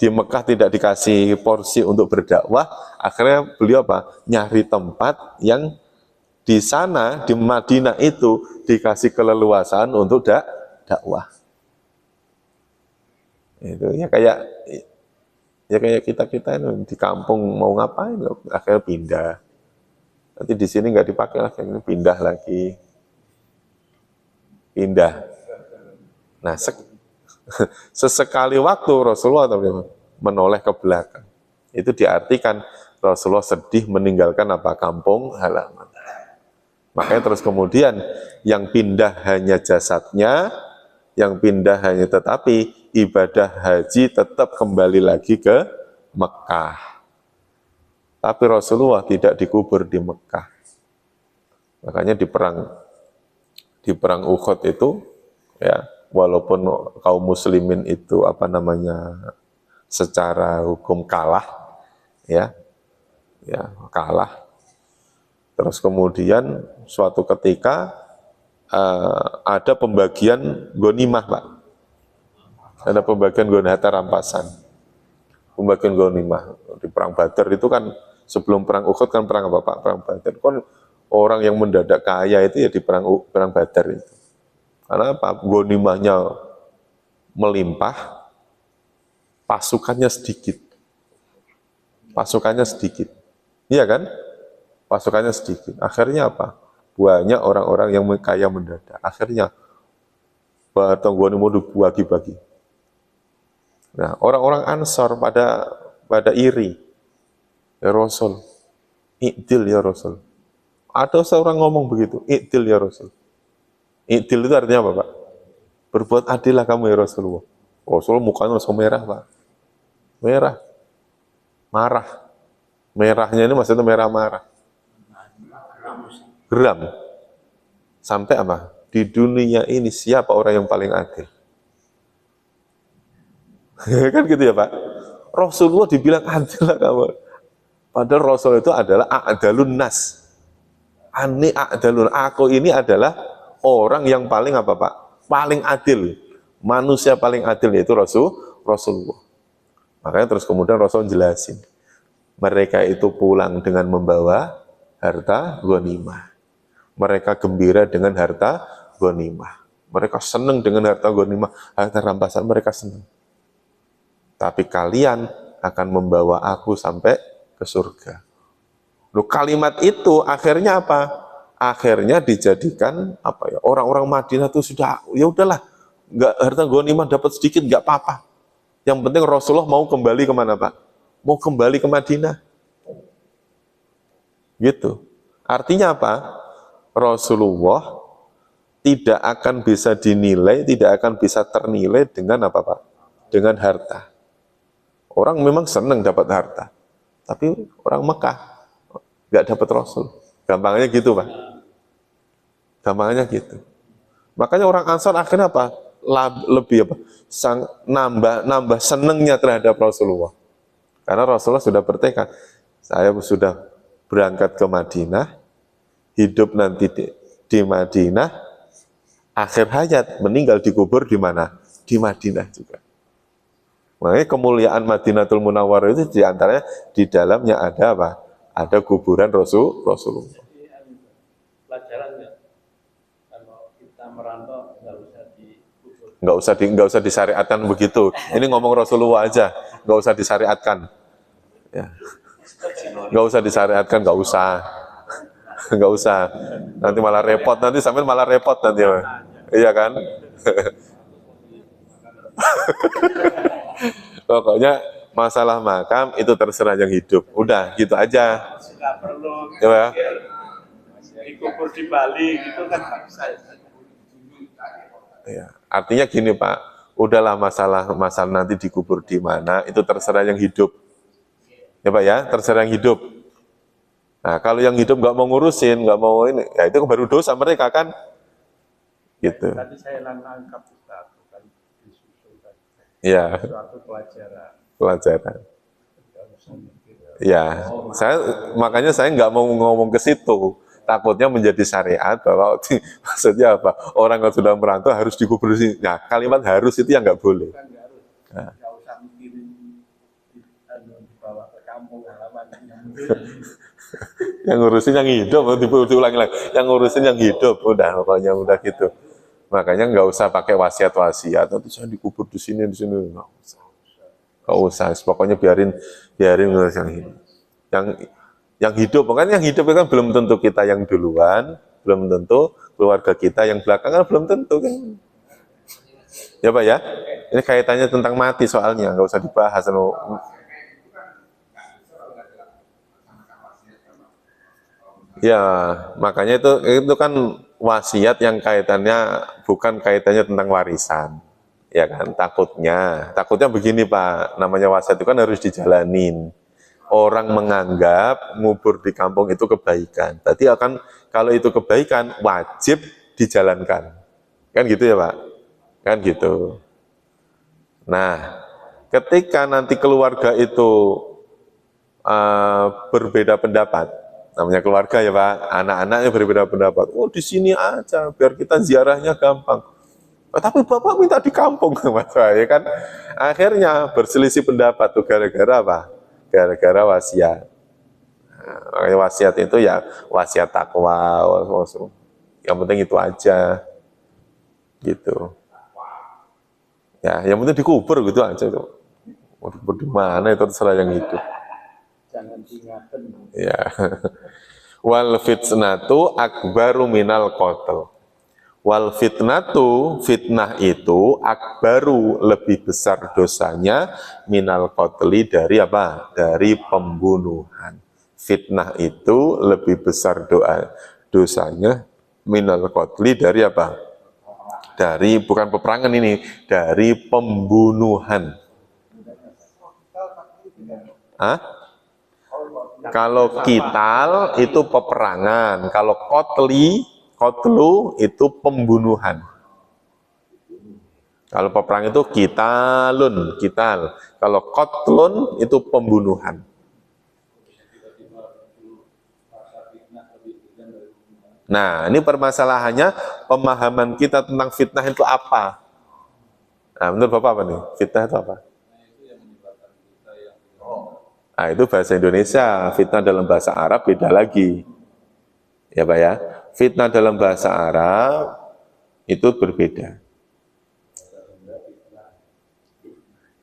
Di Mekah tidak dikasih porsi untuk berdakwah, akhirnya beliau nyari tempat yang di sana, di Madinah itu dikasih keleluasaan untuk dakwah. Itu ya kayak kita ini di kampung mau ngapain, akhirnya pindah. Nanti di sini nggak dipakai lagi, pindah lagi. Pindah. Nah, sesekali waktu Rasulullah menoleh ke belakang. Itu diartikan Rasulullah sedih meninggalkan kampung halaman. Makanya terus kemudian yang pindah hanya jasadnya, yang pindah hanya tetapi ibadah haji tetap kembali lagi ke Mekah. Tapi Rasulullah tidak dikubur di Mekah. Makanya di perang Uhud itu ya, walaupun kaum muslimin itu secara hukum kalah, ya kalah. Terus kemudian suatu ketika ada pembagian ghanimah, Pak. Ada pembagian harta rampasan. Pembagian ghanimah di perang Badar itu kan, sebelum perang Uhud kan perang apa Pak? Perang Badar. Kan orang yang mendadak kaya itu ya di perang Badar itu. Karena apa? Ghanimahnya melimpah, pasukannya sedikit. Pasukannya sedikit. Iya kan? Pasukannya sedikit. Akhirnya apa? Banyak orang-orang yang kaya mendadak. Akhirnya harta ghanimah dibagi-bagi. Nah, orang-orang Ansor pada iri. Ya Rasul, i'dil ya Rasul. Ada seorang ngomong begitu, i'dil ya Rasul. I'dil itu artinya apa, Pak? Berbuat adillah kamu ya Rasulullah. Rasulullah mukanya langsung merah, Pak. Merah. Marah. Merahnya ini maksudnya merah marah. Geram. Sampai apa? Di dunia ini siapa orang yang paling adil? Kan gitu ya Pak? Rasulullah dibilang adil lah kamu. Padahal Rasul itu adalah a'dalun nas. Ani a'dalun. Aku ini adalah orang yang paling apa Pak? Paling adil. Manusia paling adil yaitu Rasulullah. Makanya terus kemudian Rasul jelasin. Mereka itu pulang dengan membawa harta ghanimah. Mereka gembira dengan harta ghanimah. Mereka senang dengan harta ghanimah, harta rampasan, mereka senang. Tapi kalian akan membawa aku sampai ke surga. Loh, kalimat itu akhirnya apa? akhirnya dijadikan apa ya? Orang-orang Madinah itu sudah ya udahlah, nggak harta ghanimah dapat sedikit nggak apa-apa. Yang penting Rasulullah mau kembali kemana Pak? Mau kembali ke Madinah. Gitu. Artinya apa? Rasulullah tidak akan bisa dinilai, tidak akan bisa ternilai dengan apa Pak? Dengan harta. Orang memang senang dapat harta, tapi orang Mekah nggak dapat Rasul. Gampangnya gitu Pak. Gampangnya gitu. Makanya orang Ansar akhirnya apa? Lebih apa? Nambah senengnya terhadap Rasulullah. Karena Rasulullah sudah bertekad, saya sudah berangkat ke Madinah, hidup nanti di Madinah, akhir hayat meninggal dikubur di mana? Di Madinah juga. Makanya kemuliaan Madinatul Munawwarah itu diantaranya di dalamnya ada apa? Ada kuburan Rasulullah. Pelajaran nggak? Kalau kita merantau dikubur. Nggak usah disyariatkan begitu. Ini ngomong Rasulullah aja, nggak usah disyariatkan. Ya. Nggak usah disyariatkan, nggak usah. Nggak usah. Nanti malah repot, nanti sampai malah repot nanti. Iya kan? Pokoknya masalah makam itu terserah yang hidup. Udah, gitu aja. Nggak perlu Ya. dikubur di Bali gitu kan bisa. Ya. Artinya gini Pak, udahlah masalah nanti dikubur di mana, itu terserah yang hidup. Ya Pak ya, terserah yang hidup. Nah, kalau yang hidup nggak mau ngurusin, nggak mau ini, ya itu baru dosa mereka kan. Gitu. Tadi saya nangkap Ustaz, bukan disusulkan. Ya. Suatu Pelajaran. Ya, makanya saya nggak mau ngomong ke situ. Takutnya menjadi syariat bahwa maksudnya apa? Orang yang sudah merantau harus dikubur di sini. Nah, kalimat harus itu yang nggak boleh. Nah. Nggak usah mikirin dibawa ke kampung halaman. Yang ngurusin yang hidup, diulangi lagi. Yang ngurusin yang hidup, udah pokoknya udah gitu. Makanya nggak usah pakai wasiat-wasiat. Nanti saya dikubur di sini, nggak usah. Nggak usah. Pokoknya biarin ngurus yang hidup. Yang hidup, makanya yang hidup kan belum tentu kita yang duluan, belum tentu keluarga kita yang belakangan, belum tentu kan. Ya Pak ya, ini kaitannya tentang mati soalnya, nggak usah dibahas. Ya, makanya itu kan wasiat yang kaitannya bukan kaitannya tentang warisan. Ya kan, takutnya begini Pak, namanya wasiat itu kan harus dijalanin. Orang menganggap ngubur di kampung itu kebaikan. Tadi kalau itu kebaikan wajib dijalankan. Kan gitu ya Pak? Kan gitu. Nah, ketika nanti keluarga itu berbeda pendapat, namanya keluarga ya Pak, anak-anaknya berbeda pendapat. Oh di sini aja, biar kita ziarahnya gampang. Tapi Bapak minta di kampung, Mas ya kan? Akhirnya berselisih pendapat tuh gara-gara apa? Gara-gara wasiat. Nah, wasiat itu ya wasiat takwa. Yang penting itu aja. Gitu. Ya, yang penting dikubur gitu aja itu. Mau dikubur di mana itu terserah yang hidup. Jangan diingatan. Ya. Wal fitnatu akbaru minal qatl. Wal fitnatu, fitnah itu akbaru, lebih besar dosanya minal qatli, dari apa? Dari pembunuhan. Fitnah itu lebih besar dosanya minal qatli, dari apa? Dari, bukan peperangan ini, dari pembunuhan. Hah? Kalau kital itu peperangan, kalau qatlu itu pembunuhan. Kalau peperang itu kital. Kalau qatlun itu pembunuhan. Nah, ini permasalahannya, pemahaman kita tentang fitnah itu apa? Nah, menurut Bapak apa nih? Fitnah itu apa? Nah, itu bahasa Indonesia. Fitnah dalam bahasa Arab beda lagi. Ya Pak ya? Fitnah dalam bahasa Arab itu berbeda.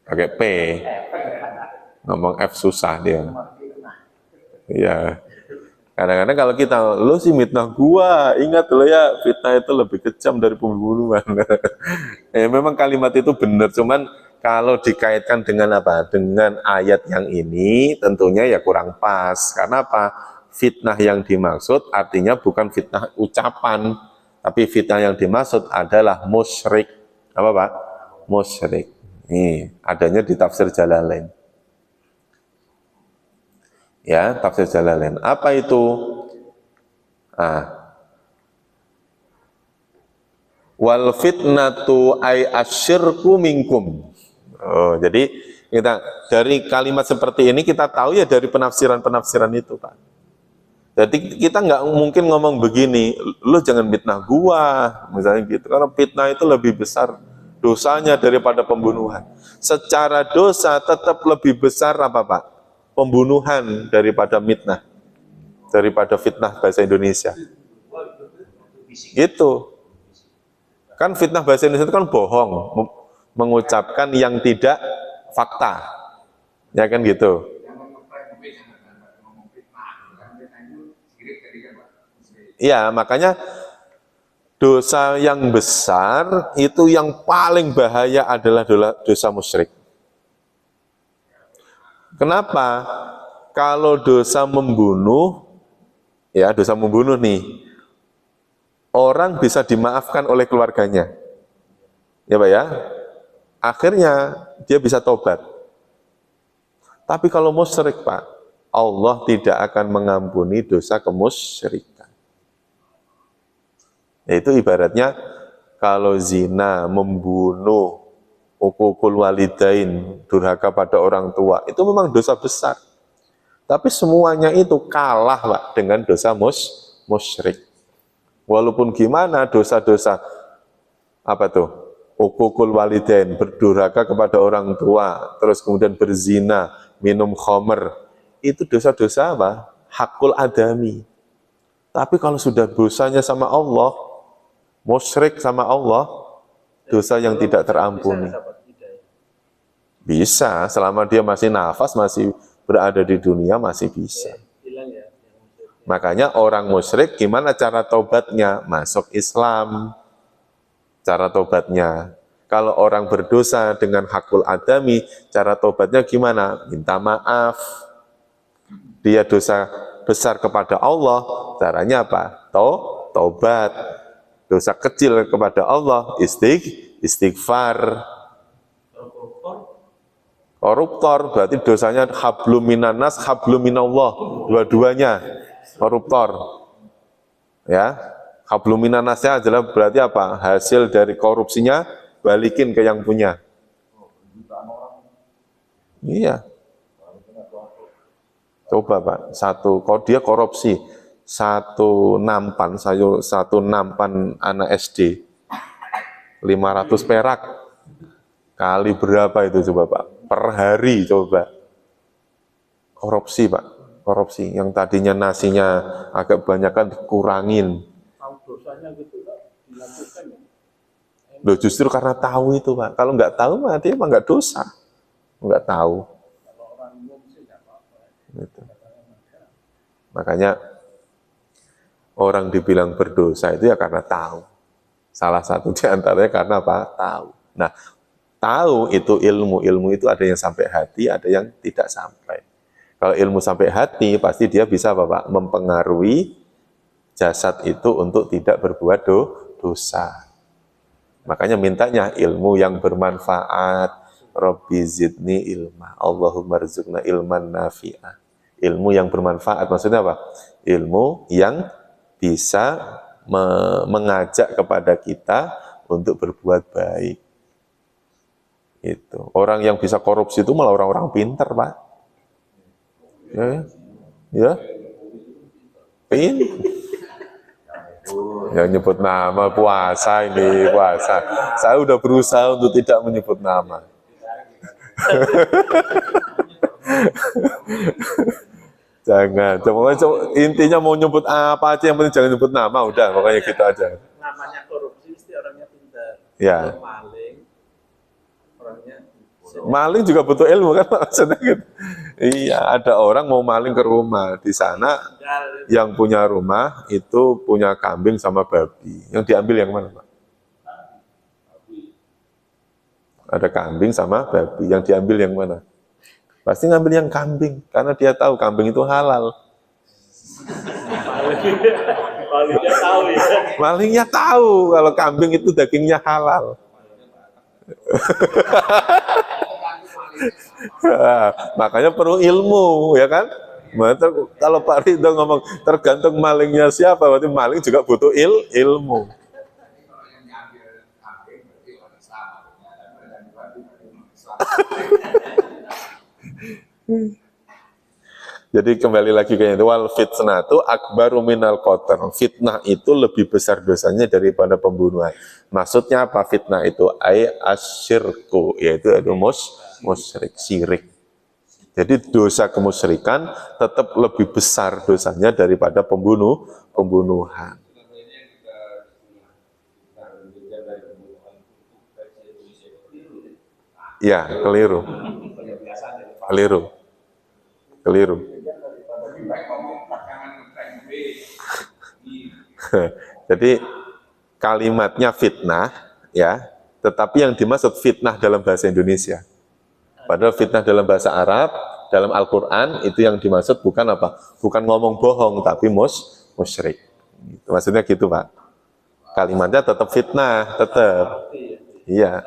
Pakai P. Ngomong F susah dia. Ya. Kadang-kadang kalau kita, lo sih fitnah gua, ingat lo ya, fitnah itu lebih kejam dari pembunuhan. Memang kalimat itu benar, cuman kalau dikaitkan dengan apa? Dengan ayat yang ini, tentunya ya kurang pas. Karena apa? Fitnah yang dimaksud artinya bukan fitnah ucapan, tapi fitnah yang dimaksud adalah musyrik. Apa Pak? Musyrik. Ini adanya di tafsir Jalalain. Ya, tafsir Jalalain. Apa itu? Wal fitnatu ay asyirku minkum. Oh, jadi kita dari kalimat seperti ini kita tahu ya dari penafsiran-penafsiran itu, Pak. Jadi kita nggak mungkin ngomong begini, lu jangan fitnah gua, misalnya gitu. Karena fitnah itu lebih besar dosanya daripada pembunuhan. Secara dosa tetap lebih besar apa Pak? Pembunuhan daripada fitnah, daripada fitnah bahasa Indonesia. Itu kan fitnah bahasa Indonesia itu kan bohong, mengucapkan yang tidak fakta, ya kan gitu. Iya, makanya dosa yang besar itu yang paling bahaya adalah dosa musyrik. Kenapa? Kalau dosa membunuh, ya dosa membunuh nih, orang bisa dimaafkan oleh keluarganya, ya Pak ya. Akhirnya dia bisa tobat. Tapi kalau musyrik Pak, Allah tidak akan mengampuni dosa kemusyrikan. Yaitu ibaratnya kalau zina, membunuh, uququl walidain, durhaka pada orang tua, itu memang dosa besar. Tapi semuanya itu kalah Pak dengan dosa musyrik. Walaupun gimana dosa-dosa apa tuh? Uququl walidain, berdurhaka kepada orang tua, terus kemudian berzina, minum khamr, itu dosa-dosa apa? Hakul adami. Tapi kalau sudah dosanya sama Allah, musyrik sama Allah, dosa yang tidak terampuni. Bisa, selama dia masih nafas, masih berada di dunia, masih bisa. Makanya orang musyrik gimana cara tobatnya? Masuk Islam. Cara tobatnya. Kalau orang berdosa dengan hakul adami, cara tobatnya gimana? Minta maaf. Dia dosa besar kepada Allah, caranya apa? Tobat. Dosa kecil kepada Allah, istighfar. Koruptor berarti dosanya hablum minanas, hablum minallah, dua-duanya koruptor. Ya, hablum minanasnya adalah berarti apa? Hasil dari korupsinya balikin ke yang punya. Iya. Coba Pak, kalau dia korupsi satu nampan anak SD 500 perak kali berapa itu coba Pak? Per hari coba. Korupsi Pak, korupsi yang tadinya nasinya agak banyakan dikurangin. Tahu dosanya gitu Pak, dilakukan ya. Loh justru karena tahu itu Pak. Kalau nggak tahu mah dia emang nggak dosa. Nggak tahu. Kalau orang umum sih nggak apa-apa. Gitu. Makanya orang dibilang berdosa itu ya karena tahu. Salah satu di antaranya karena apa? Tahu. Nah, tahu itu ilmu itu ada yang sampai hati, ada yang tidak sampai. Kalau ilmu sampai hati, pasti dia bisa Bapak mempengaruhi jasad itu untuk tidak berbuat dosa. Makanya mintanya ilmu yang bermanfaat. Rabbi zidni ilma. Allahumma rzuqna ilman nafi'ah. Ilmu yang bermanfaat, maksudnya apa? Ilmu yang bisa mengajak kepada kita untuk berbuat baik. Itu. Orang yang bisa korupsi itu malah orang-orang pintar, Pak. Ya. Yang nyebut nama puasa ini, puasa. Saya udah berusaha untuk tidak menyebut nama. Jangan, intinya mau nyebut apa aja yang penting jangan nyebut nama, udah pokoknya gitu aja. Namanya korupsi mesti orangnya pintar. Ya. Maling orangnya Maling juga butuh ilmu kan maksudnya gitu. Iya, ada orang mau maling ke rumah. Di sana yang punya rumah itu punya kambing sama babi. Yang diambil yang mana, Pak? Ada kambing sama babi. Yang diambil yang mana? Pasti ngambil yang kambing karena dia tahu kambing itu halal. Malingnya tahu ya. Malingnya tahu kalau kambing itu dagingnya halal. Makanya perlu ilmu, ya kan? Kalau Pak Ridho ngomong tergantung malingnya siapa, berarti maling juga butuh ilmu. Jadi kembali lagi ke itu, wal fitnah itu akbaru minal qatl. Fitnah itu lebih besar dosanya daripada pembunuhan. Maksudnya apa fitnah itu? Ai asyirku, yaitu musyrik, syirik. Jadi dosa kemusyrikan tetap lebih besar dosanya daripada pembunuhan. Ya, keliru. Jadi kalimatnya fitnah, ya, tetapi yang dimaksud fitnah dalam bahasa Indonesia. Padahal fitnah dalam bahasa Arab, dalam Al-Quran, itu yang dimaksud bukan apa? Bukan ngomong bohong, tapi musyrik. Maksudnya gitu, Pak. Kalimatnya tetap fitnah, tetap. Iya.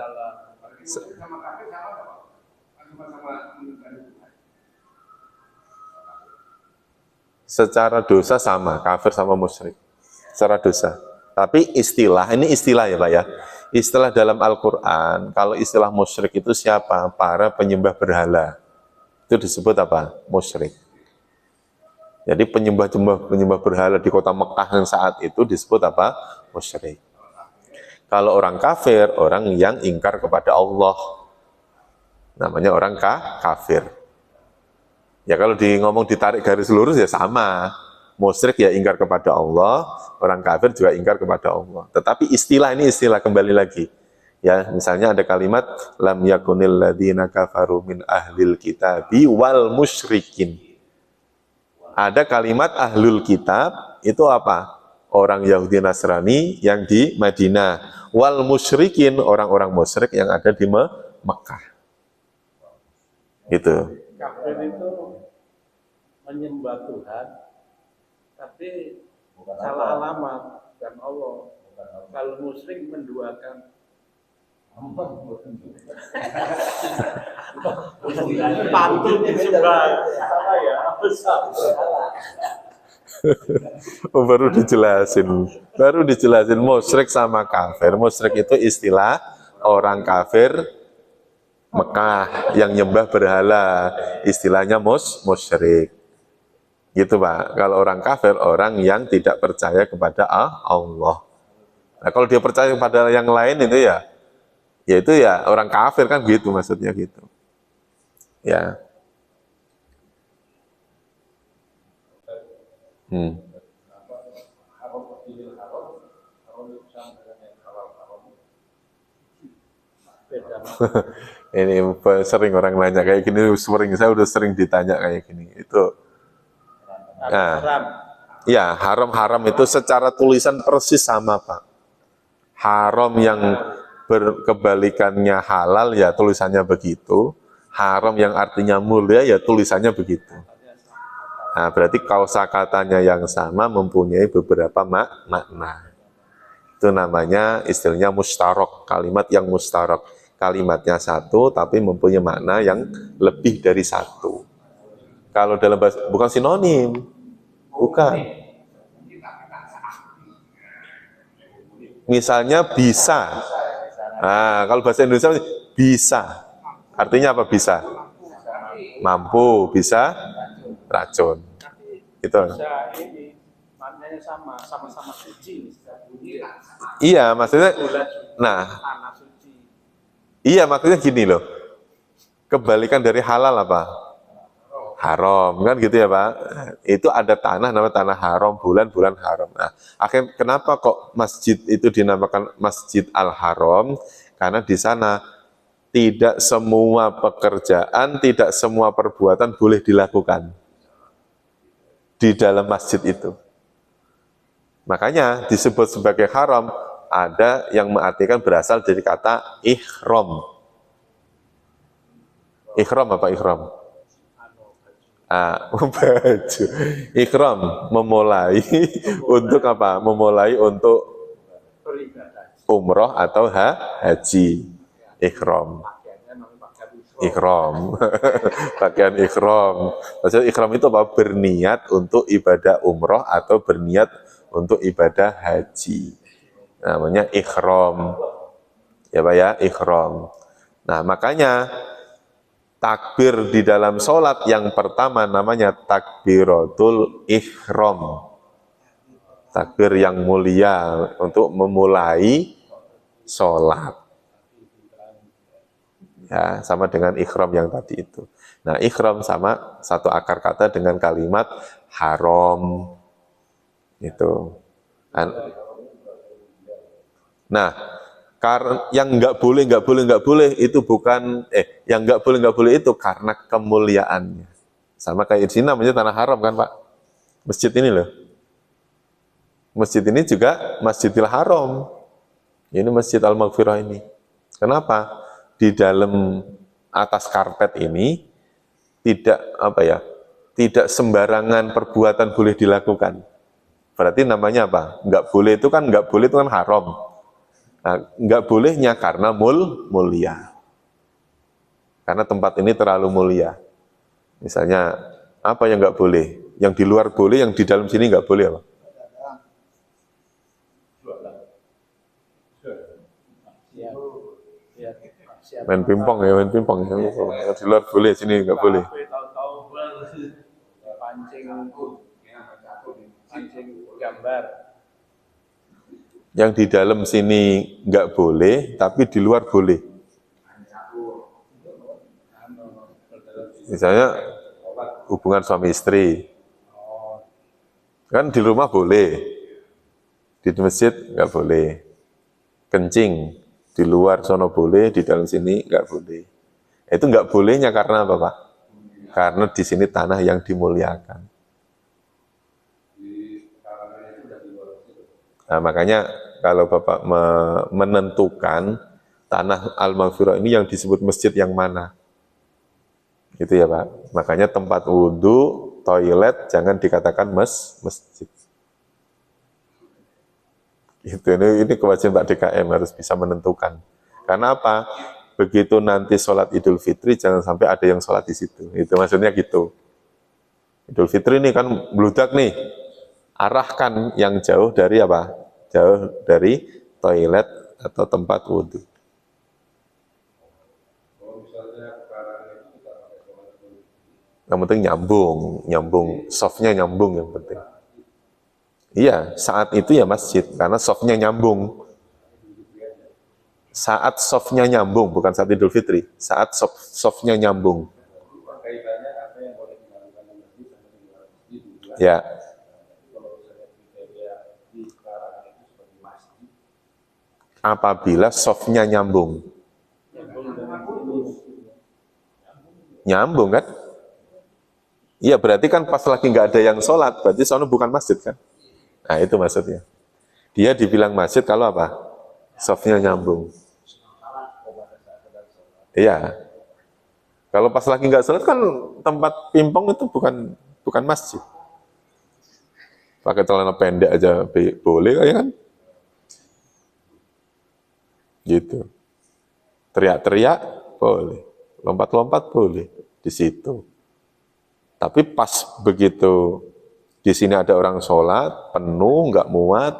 Secara dosa sama, kafir sama musyrik. Secara dosa. Tapi istilah, ini istilah ya Pak ya. Istilah dalam Al-Quran, kalau istilah musyrik itu siapa? Para penyembah berhala. Itu disebut apa? Musyrik. Jadi penyembah berhala di kota Mekah yang saat itu disebut apa? Musyrik. Kalau orang kafir, orang yang ingkar kepada Allah. Namanya orang kafir. Ya kalau ngomong ditarik garis lurus ya sama. Musyrik ya ingkar kepada Allah, orang kafir juga ingkar kepada Allah. Tetapi istilah ini istilah kembali lagi. Ya, misalnya ada kalimat lam yakunil ladzina kafaru min ahlil kitabi wal musyrikin. Ada kalimat ahlul kitab itu apa? Orang Yahudi Nasrani yang di Madinah. Wal musyrikin orang-orang musyrik yang ada di Mekah. Gitu. Kafir itu menyembah Tuhan, tapi salah alamat dan Allah. Kalau musyrik menduakan pantun disembah ya Oh, baru dijelasin musyrik sama kafir. Musyrik itu istilah orang kafir Mekah yang nyembah berhala, istilahnya musyrik. Gitu Pak. Kalau orang kafir, orang yang tidak percaya kepada Allah. Nah, kalau dia percaya kepada yang lain itu ya itu ya orang kafir kan gitu maksudnya gitu. Ya. Ini sering orang nanya kayak gini, saya udah sering ditanya kayak gini. Itu haram. Ya, haram itu secara tulisan persis sama, Pak. Haram yang berkebalikannya halal ya tulisannya begitu. Haram yang artinya mulia ya tulisannya begitu. Nah, berarti kosakatanya yang sama mempunyai beberapa makna. Itu namanya istilahnya mustarok, kalimat yang mustarok. Kalimatnya satu tapi mempunyai makna yang lebih dari satu. Kalau dalam bahasa, bukan sinonim. Bukan. Misalnya bisa. Nah, kalau bahasa Indonesia bisa. Artinya apa bisa? Mampu, bisa racun. Itu. Bisa ini maknanya sama-sama suci. Iya, maksudnya iya, maksudnya gini loh. Kebalikan dari halal apa? Haram, kan gitu ya Pak. Itu ada tanah namanya tanah haram, bulan haram. Nah, akhirnya kenapa kok masjid itu dinamakan Masjid Al-Haram? Karena di sana tidak semua pekerjaan, tidak semua perbuatan boleh dilakukan di dalam masjid itu. Makanya disebut sebagai haram, ada yang mengartikan berasal dari kata ihram. Ihram apa ihram? Baju. Ihram, memulai untuk apa? Memulai untuk umroh atau haji. Ihram. Ihram. Pakaian ihram. Maksudnya ihram itu apa? Berniat untuk ibadah umroh atau berniat untuk ibadah haji. Namanya ihram. Ya Pak ya, ihram. Nah, makanya takbir di dalam sholat yang pertama namanya takbiratul ihram. Takbir yang mulia untuk memulai sholat. Ya, sama dengan ihram yang tadi itu. Nah, ihram sama satu akar kata dengan kalimat haram. Itu. Nah, karena yang nggak boleh itu bukan yang nggak boleh itu karena kemuliaannya. Sama kayak di sini namanya tanah haram kan Pak? Masjid ini loh. Masjid ini juga Masjidil Haram. Ini Masjid Al-Maghfirah ini. Kenapa? Di dalam atas karpet ini tidak tidak sembarangan perbuatan boleh dilakukan. Berarti namanya apa? Nggak boleh itu kan haram. Nah, nggak bolehnya karena mulia. Karena tempat ini terlalu mulia. Misalnya apa yang nggak boleh? Yang di luar boleh, yang di dalam sini nggak boleh apa? Main pingpong ya. Yang di luar boleh, sini nggak boleh. Pancing gambar. Yang di dalam sini nggak boleh, tapi di luar boleh. Misalnya hubungan suami istri, kan di rumah boleh, di masjid nggak boleh. Kencing di luar sono boleh, di dalam sini nggak boleh. Itu nggak bolehnya karena apa Pak? Karena di sini tanah yang dimuliakan. Nah, makanya kalau Bapak menentukan tanah Al-Maghfirah ini yang disebut masjid yang mana, gitu ya Pak. Makanya tempat wudhu, toilet jangan dikatakan masjid. Gitu, ini kewajiban Pak DKM harus bisa menentukan. Karena apa? Begitu nanti sholat Idul Fitri jangan sampai ada yang sholat di situ. Itu maksudnya gitu. Idul Fitri ini kan bludak nih. Arahkan yang jauh dari apa? Jauh dari toilet atau tempat wudhu. Yang penting nyambung, softnya nyambung yang penting. Iya, saat itu ya masjid, karena softnya nyambung. Saat softnya nyambung, bukan saat Idul Fitri. Saat softnya nyambung. Ya. Apabila softnya nyambung. Nyambung kan? Iya, berarti kan pas lagi nggak ada yang sholat, berarti sono bukan masjid kan? Nah, itu maksudnya. Dia dibilang masjid kalau apa? Softnya nyambung. Iya. Kalau pas lagi nggak sholat kan tempat pingpong itu bukan masjid. Pakai celana pendek aja boleh ya kan? Gitu. Teriak-teriak boleh. Lompat-lompat boleh di situ. Tapi pas begitu di sini ada orang sholat, penuh, nggak muat,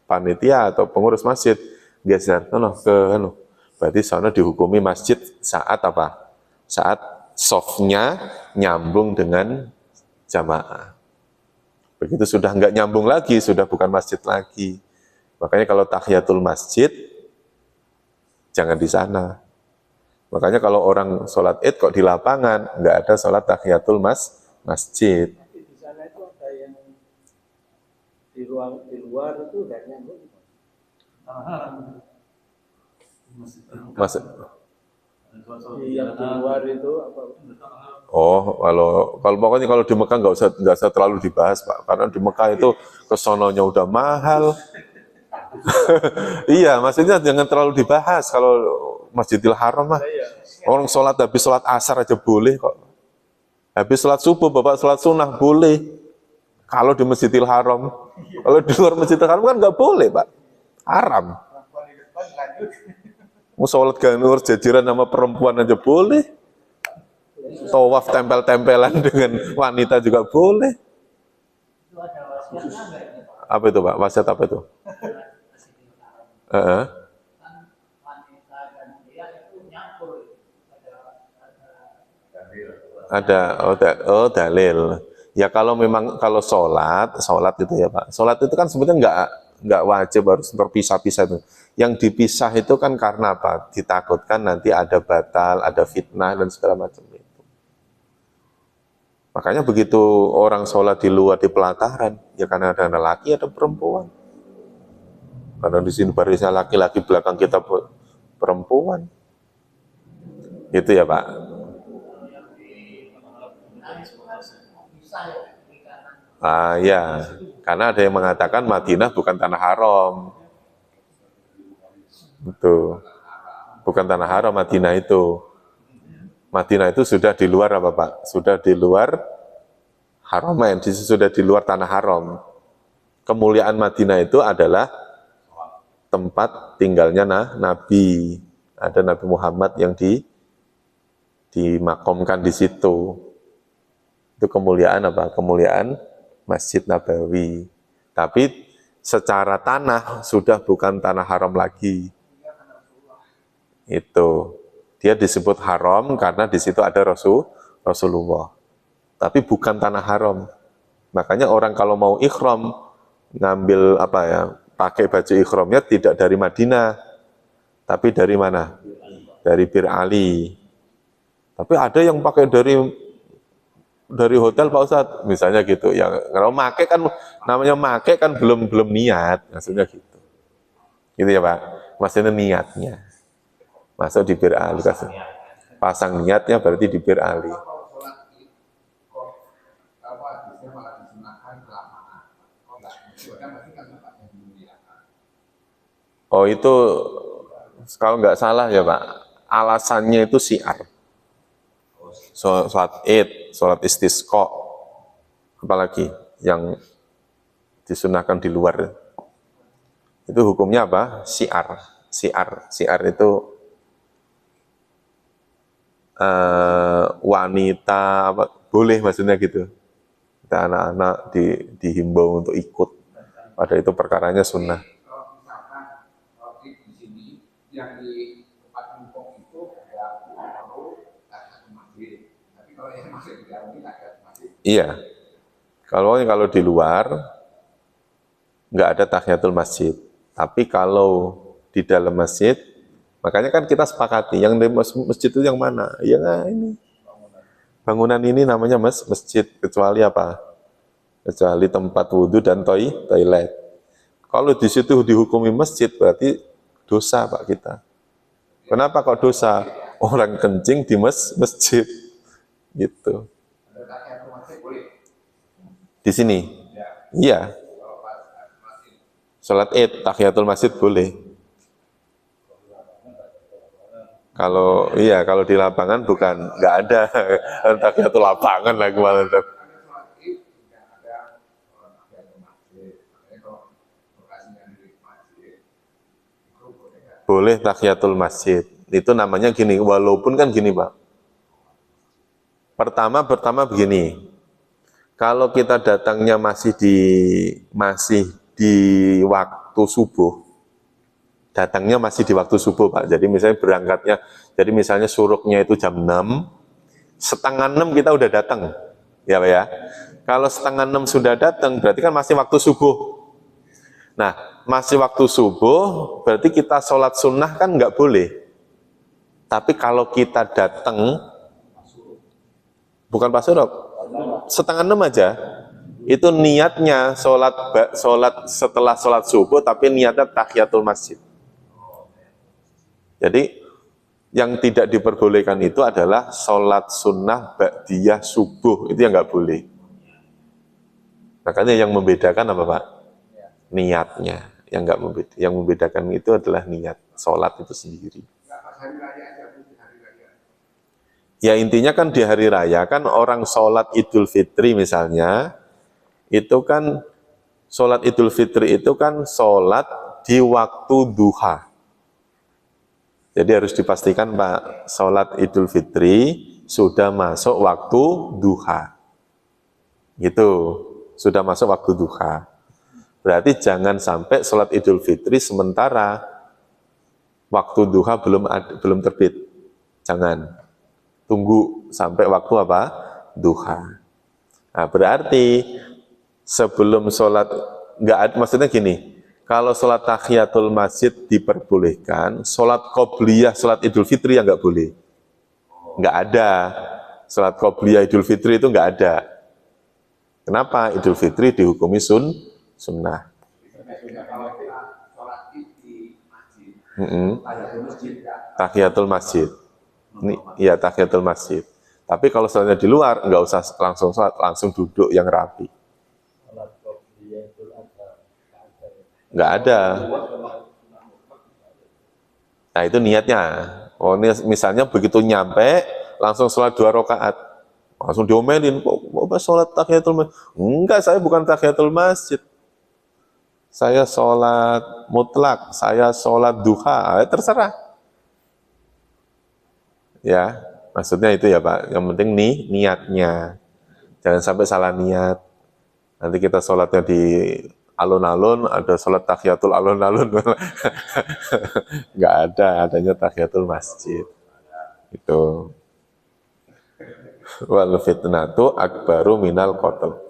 panitia atau pengurus masjid, geser, berarti sana dihukumi masjid saat apa? Saat softnya nyambung dengan jamaah. Begitu sudah nggak nyambung lagi, sudah bukan masjid lagi. Makanya kalau tahiyatul masjid, jangan di sana. Makanya kalau orang sholat id kok di lapangan, nggak ada sholat tahiyatul masjid. Tapi di sana itu ada yang di luar itu udah nyambung. Yang di luar itu apa? Oh, kalau pokoknya kalau di Mekah nggak usah terlalu dibahas Pak, karena di Mekah itu kesononya udah mahal. Iya, maksudnya jangan terlalu dibahas. Kalau Masjidil Haram mah orang habis sholat asar aja boleh kok. Habis sholat subuh, bapak sholat sunnah boleh. Kalau di Masjidil Haram, kalau di luar Masjidil Haram kan nggak boleh Pak, haram. Mau sholat ganur jajaran sama perempuan aja boleh. Tawaf tempel-tempelan dengan wanita juga boleh. Apa itu Pak? Wasiat apa itu? Ada, dalil. Ya kalau memang kalau sholat itu ya Pak. Sholat itu kan sebenarnya nggak wajib harus terpisah-pisah itu. Yang dipisah itu kan karena apa? Ditakutkan nanti ada batal, ada fitnah dan segala macam itu. Makanya begitu orang sholat di luar di pelataran, ya karena ada laki ada perempuan. Karena di sini barisnya laki-laki, belakang kita perempuan. Itu ya Pak. Ya, karena ada yang mengatakan Madinah bukan tanah haram. Itu bukan tanah haram Madinah itu. Madinah itu sudah di luar apa Pak? Sudah di luar Haramain, sudah di luar tanah haram. Kemuliaan Madinah itu adalah tempat tinggalnya Nabi. Ada Nabi Muhammad yang dimakamkan di situ. Itu kemuliaan apa? Kemuliaan Masjid Nabawi. Tapi secara tanah sudah bukan tanah haram lagi. Itu. Dia disebut haram karena di situ ada Rasulullah. Tapi bukan tanah haram. Makanya orang kalau mau ikhram ngambil apa ya? Pakai baju ikhramnya tidak dari Madinah. Tapi dari mana? Dari Bir Ali. Tapi ada yang pakai dari hotel Pak Ustadz, misalnya gitu. Yang kalau make kan namanya make kan belum niat, maksudnya gitu. Gitu ya Pak. Maksudnya niatnya. Masuk di Bir Ali kasih. Pasang niatnya berarti di Bir Ali. Oh itu kalau nggak salah ya Pak, alasannya itu syiar. Sholat Id, sholat istisqa, apalagi yang disunahkan di luar. Itu hukumnya apa? Syiar itu wanita apa, boleh maksudnya gitu. Kita anak-anak dihimbau untuk ikut. Padahal itu perkaranya sunnah. Yang di tempat hukum itu tapi kalau yang masuk di dalam ini ada masjid. Iya. Kalau di luar nggak ada tahiyatul masjid. Tapi kalau di dalam masjid, makanya kan kita sepakati yang di masjid itu yang mana? Ya ini. Bangunan ini namanya masjid, kecuali apa? Kecuali tempat wudhu dan toilet. Kalau di situ dihukumi masjid berarti dosa Pak kita. Kenapa kok dosa? Orang kencing di masjid. Gitu. Di sini? Iya. Sholat Id, tahiyatul masjid boleh. Kalau di lapangan bukan, nggak ada tahiyatul lapangan lah kemarin. Boleh tahiyatul masjid. Itu namanya gini, walaupun kan gini Pak. Pertama begini. Kalau kita datangnya masih di waktu subuh. Datangnya masih di waktu subuh Pak. Jadi misalnya berangkatnya, jadi misalnya suruknya itu jam 6, setengah 6 kita udah datang. Ya Pak ya. Kalau setengah 6 sudah datang, berarti kan masih waktu subuh. Nah, masih waktu subuh, berarti kita sholat sunnah kan nggak boleh. Tapi kalau kita datang, bukan pas suruk, setengah 6 aja, itu niatnya sholat setelah sholat subuh, tapi niatnya tahiyatul masjid. Jadi, Yang tidak diperbolehkan itu adalah sholat sunnah ba'diyah subuh, itu yang nggak boleh. Makanya yang membedakan apa Pak? Niatnya. Yang nggak yang membedakan itu adalah niat sholat itu sendiri. Ya intinya kan di hari raya kan orang sholat Idul Fitri misalnya, itu kan sholat Idul Fitri itu kan sholat di waktu duha. Jadi harus dipastikan Pak, sholat Idul Fitri sudah masuk waktu duha. Gitu, sudah masuk waktu duha. Berarti jangan sampai sholat Idul Fitri sementara waktu duha belum terbit. Jangan. Tunggu sampai waktu apa? Duha. Nah, berarti sebelum sholat, maksudnya gini, kalau sholat tahiyatul masjid diperbolehkan, sholat qobliyah, sholat Idul Fitri yang nggak boleh. Nggak ada. Sholat qobliyah Idul Fitri itu nggak ada. Kenapa? Idul Fitri dihukumi sunnah. Tahiyatul masjid. Ini, ya tahiyatul masjid. Tapi kalau sholatnya di luar, nggak usah langsung sholat, langsung duduk yang rapi. Nggak ada. Nah itu niatnya. Oh ini misalnya begitu nyampe, langsung sholat 2 rakaat. Langsung diomelin, kok sholat tahiyatul masjid? Enggak, saya bukan tahiyatul masjid. Saya sholat mutlak, saya sholat duha, terserah. Ya, maksudnya itu ya Pak. Yang penting nih niatnya. Jangan sampai salah niat. Nanti kita sholatnya di alun-alun, ada sholat tahiyatul alun-alun. Nggak ada, adanya tahiyatul masjid. Itu. Wal fitnatu akbaru minal qatl.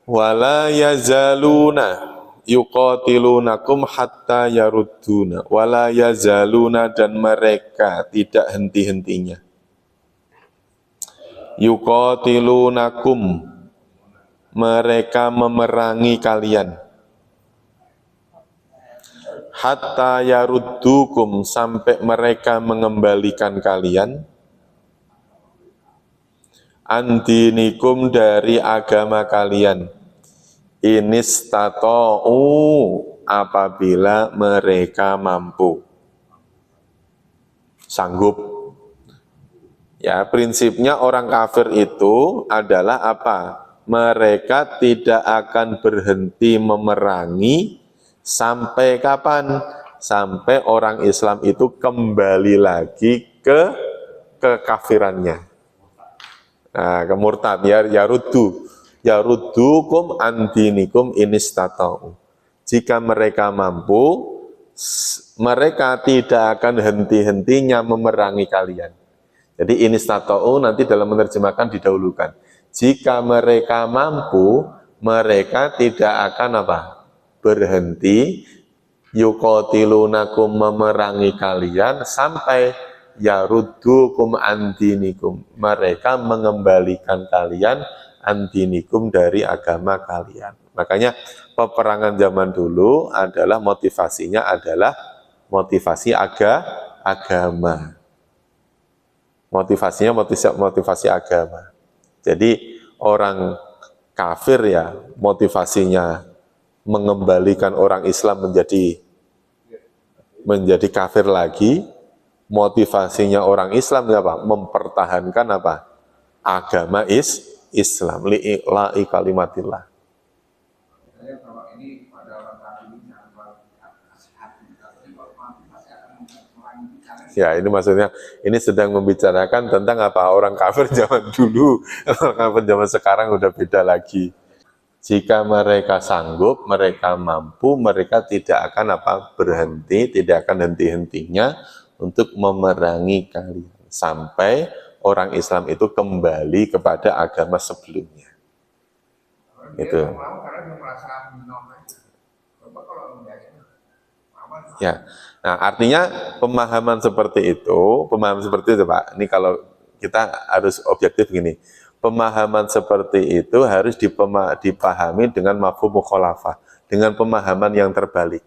Wala yazaluna yuqatilunakum hatta yarudduna. Wala yazaluna, dan mereka tidak henti-hentinya. Yuqatilunakum, mereka memerangi kalian. Hatta yaruddukum, sampai mereka mengembalikan kalian. Andinikum, dari agama kalian. Inistata'u, apabila mereka mampu. Sanggup. Ya, prinsipnya orang kafir itu adalah apa? Mereka tidak akan berhenti memerangi sampai kapan? Sampai orang Islam itu kembali lagi ke kekafirannya. Nah, kemurtad, yaruddukum andinikum inistata'u. Jika mereka mampu, mereka tidak akan henti-hentinya memerangi kalian. Jadi inistata'u nanti dalam menerjemahkan didahulukan. Jika mereka mampu, mereka tidak akan apa? Berhenti yuqatilunakum, memerangi kalian, sampai yaruddukum andinikum, mereka mengembalikan kalian andinikum, dari agama kalian. Makanya peperangan zaman dulu adalah motivasinya adalah motivasi agama. Motivasinya motivasi agama. Jadi orang kafir ya motivasinya mengembalikan orang Islam menjadi kafir lagi. Motivasinya orang Islam apa? Mempertahankan apa? Agama Islam, li'i'la'i kalimatillah. Ya, ini maksudnya, ini sedang membicarakan tentang apa? Orang kafir zaman dulu, orang kafir zaman sekarang udah beda lagi. Jika mereka sanggup, mereka mampu, mereka tidak akan apa? Berhenti, tidak akan henti-hentinya untuk memerangi kalian sampai orang Islam itu kembali kepada agama sebelumnya. Itu. Ya. Nah, artinya pemahaman seperti itu Pak. Ini kalau kita harus objektif gini. Pemahaman seperti itu harus dipahami dengan mafhum mukhalafah, dengan pemahaman yang terbalik.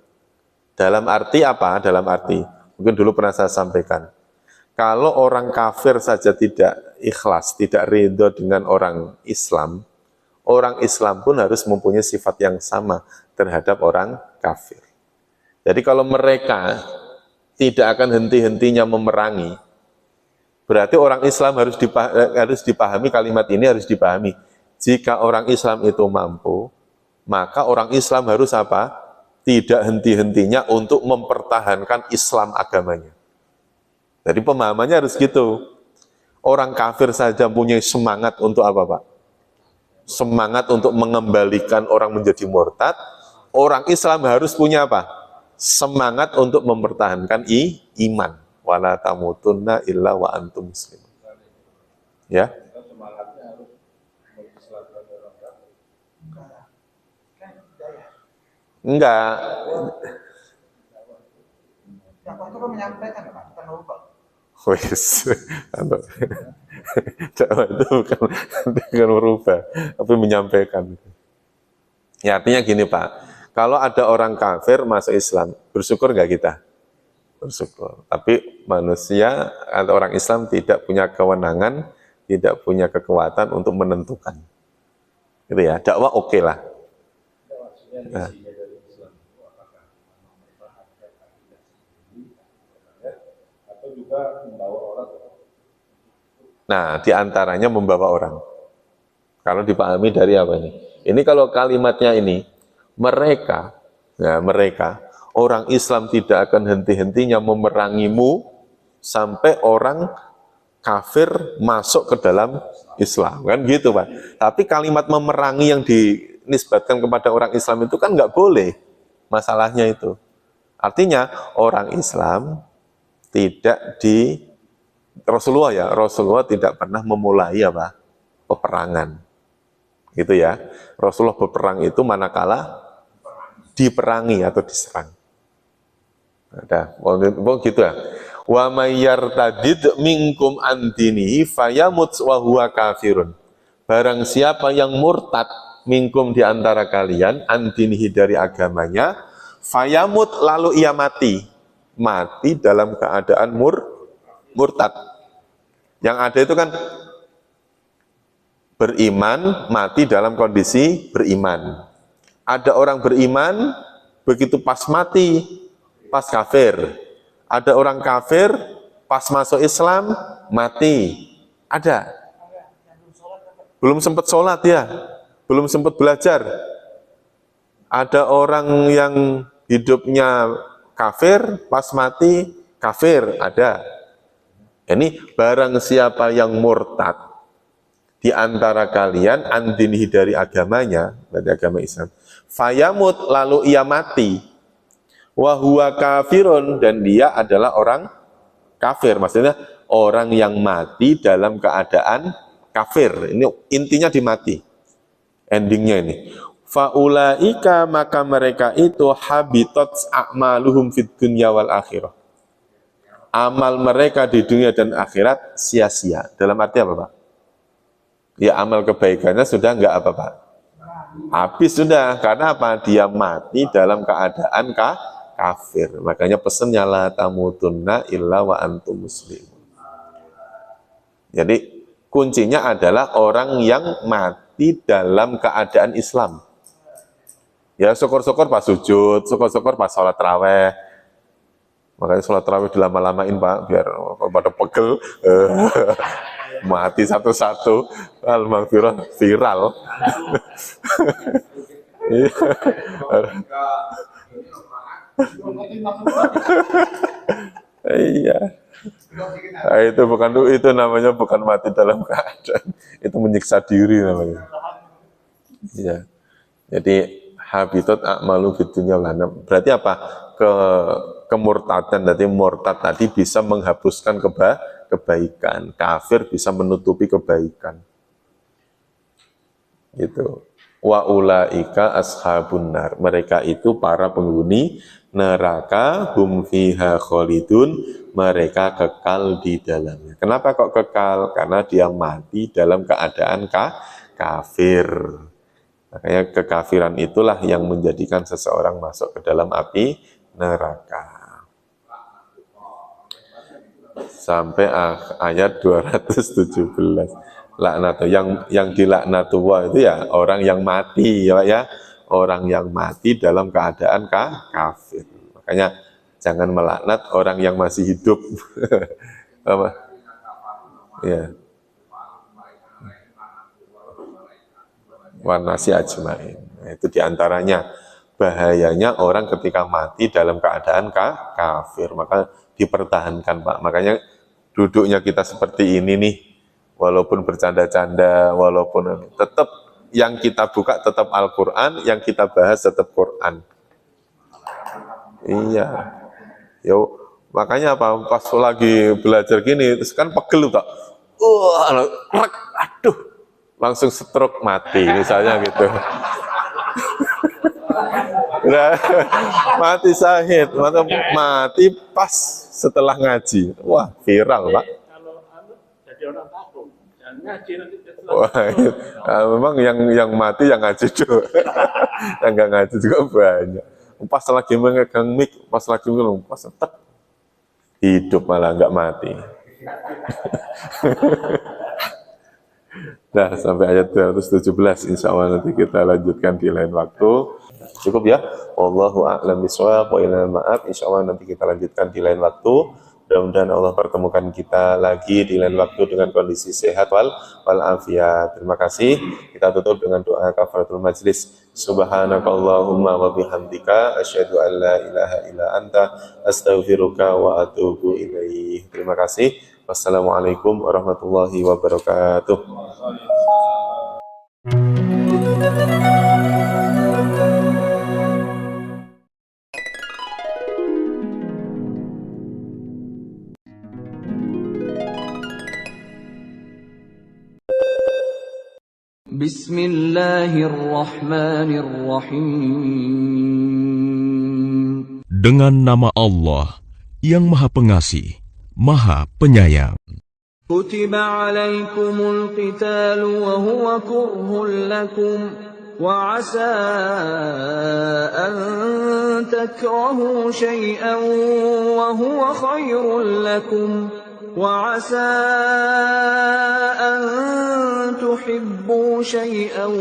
Dalam arti apa? Dalam arti Mungkin dulu pernah saya sampaikan. Kalau orang kafir saja tidak ikhlas, tidak ridho dengan orang Islam pun harus mempunyai sifat yang sama terhadap orang kafir. Jadi kalau mereka tidak akan henti-hentinya memerangi, berarti orang Islam harus dipahami, kalimat ini harus dipahami. Jika orang Islam itu mampu, maka orang Islam harus apa? Tidak henti-hentinya untuk mempertahankan Islam agamanya. Jadi pemahamannya harus gitu. Orang kafir saja punya semangat untuk apa, Pak? Semangat untuk mengembalikan orang menjadi murtad. Orang Islam harus punya apa? Semangat untuk mempertahankan iman. Wala tamutunna illa wa antum muslimun. Ya. Semangatnya harus mengislamkan orang kafir. Enggak. Dakwah itu kan menyampaikan, Pak, bukan merubah. Wes, dakwah itu bukan merubah, tapi menyampaikan. Ya, artinya gini, Pak, kalau ada orang kafir masuk Islam, bersyukur nggak kita? Bersyukur. Tapi manusia atau orang Islam tidak punya kewenangan, tidak punya kekuatan untuk menentukan. Gitu ya, dakwah oke lah. Nah. Nah, diantaranya membawa orang. Kalau dipahami dari apa ini? Ini kalau kalimatnya ini, mereka, orang Islam tidak akan henti-hentinya memerangimu sampai orang kafir masuk ke dalam Islam. Kan gitu, Pak. Tapi kalimat memerangi yang dinisbatkan kepada orang Islam itu kan nggak boleh. Masalahnya itu. Artinya, orang Islam tidak Rasulullah tidak pernah memulai apa? Peperangan. Gitu ya. Rasulullah berperang itu manakala diperangi atau diserang. Ada, gitu ya. Wa may yartadid minkum an dinihi fayamut wa huwa kafirun. Barang siapa yang murtad minkum di antara kalian an dinihi dari agamanya, fayamut lalu ia mati. Mati dalam keadaan murtad. Yang ada itu kan beriman, mati dalam kondisi beriman. Ada orang beriman, begitu pas mati, pas kafir. Ada orang kafir, pas masuk Islam, mati. Ada. Belum sempat sholat ya, belum sempat belajar. Ada orang yang hidupnya kafir, pas mati, kafir. Ada. Ini barang siapa yang murtad di antara kalian andinihi dari agamanya, dari agama Islam, fayamut lalu ia mati, wahuwa kafirun dan dia adalah orang kafir, maksudnya orang yang mati dalam keadaan kafir. Ini intinya dimati, endingnya ini. Faulaika maka mereka itu habitat a'maluhum fid dunya wal akhirah. Amal mereka di dunia dan akhirat sia-sia. Dalam arti apa, Pak? Ya amal kebaikannya sudah enggak apa, Pak? Habis sudah. Karena apa? Dia mati dalam keadaan kafir. Makanya pesannya la tamutunna illa wa antum muslimun. Jadi kuncinya adalah orang yang mati dalam keadaan Islam. Ya syukur-syukur pas sujud, syukur-syukur pas sholat raweh. Makanya sholat raweh dilama-lamain, Pak, biar pada pegel. Mati satu-satu, al-maghfirah viral. Iya. Nah, itu namanya bukan mati dalam keadaan, itu menyiksa diri namanya. Iya. Jadi habitat a'malu fid dunya wal akhirah. Berarti apa? Kemurtadan, berarti murtad tadi bisa menghapuskan kebaikan, kafir bisa menutupi kebaikan. Gitu. Wa ulaika ashabun nar. Mereka itu para penghuni neraka, hum fiha khalidun, mereka kekal di dalamnya. Kenapa kok kekal? Karena dia mati dalam keadaan kafir. Makanya kekafiran itulah yang menjadikan seseorang masuk ke dalam api neraka. sampai ayat 217. Laknat yang dilaknatullah itu ya orang yang mati ya Pak ya. Orang yang mati dalam keadaan kafir. Makanya jangan melaknat orang yang masih hidup. Apa? Ya. Wanasi ajmain. Nah, itu diantaranya bahayanya orang ketika mati dalam keadaan kafir. Maka dipertahankan Pak. Makanya duduknya kita seperti ini nih. Walaupun bercanda-canda, walaupun tetap yang kita buka tetap Al-Quran, yang kita bahas tetap Quran. Iya. Yo, makanya apa? Pas lagi belajar gini, terus kan pegel tak? Aduh, langsung stroke mati, misalnya gitu. Nah, mati syahid, mati pas setelah ngaji. Wah, viral Pak. Kalau jadi orang takut, jangan ngaji nanti. Wah, memang yang mati yang ngaji juga. Yang nggak ngaji juga banyak. Pas lagi memegang mic, pas lagi ngomong, pas hidup malah nggak mati. Nah, sampai ayat 217, insya Allah nanti kita lanjutkan di lain waktu. Cukup ya. Wallahu a'lam bishawab wa ilal ma'ab. Insya Allah nanti kita lanjutkan di lain waktu. Mudah-mudahan Allah pertemukan kita lagi di lain waktu dengan kondisi sehat walafiat. Terima kasih. Kita tutup dengan doa kafaratul majlis. Subhanakallahumma wa bihamdika asyhadu an la ilaha illa anta astaghfiruka wa atubu ilaih. Terima kasih. Wassalamualaikum warahmatullahi wabarakatuh. Bismillahirrahmanirrahim. Dengan nama Allah yang Maha Pengasih, Maha Penyayang. Kutiba alaikumul qitalu wa huwa kurhun lakum wa asa an takrahu syai'an wa huwa khairun lakum wa asa an tuhibbu syai'an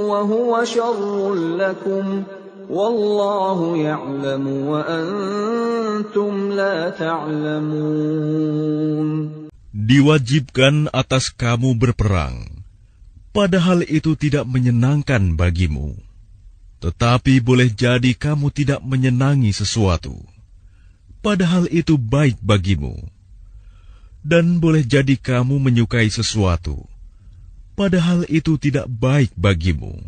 wa huwa syarrun lakum wallahu ya'lamu wa antum la ta'lamun. Diwajibkan atas kamu berperang, padahal itu tidak menyenangkan bagimu. Tetapi boleh jadi kamu tidak menyenangi sesuatu, padahal itu baik bagimu. Dan boleh jadi kamu menyukai sesuatu, padahal itu tidak baik bagimu.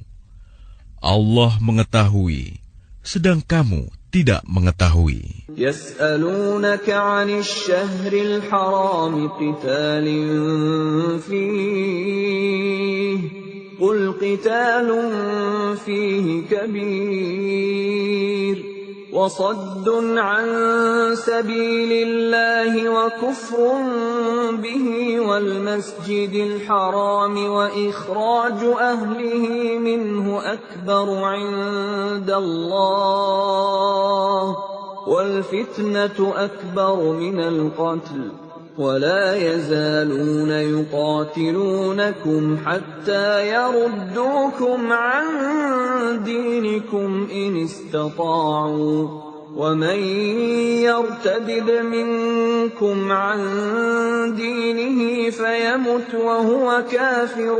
Allah mengetahui, sedang kamu tidak mengetahui. Yas'alunaka 'anil syahril haram qitalin fihi qul qitalun fihi kabir wa saddun 'an sabilillahi wa kufrun bihi wal masjidil haram wa ikhraju ahlihi minhu akbaru 'indallah والفتنة أكبر من القتل ولا يزالون يقاتلونكم حتى يردوكم عن دينكم إن استطاعوا ومن يرتد منكم عن دينه فيمت وهو كافر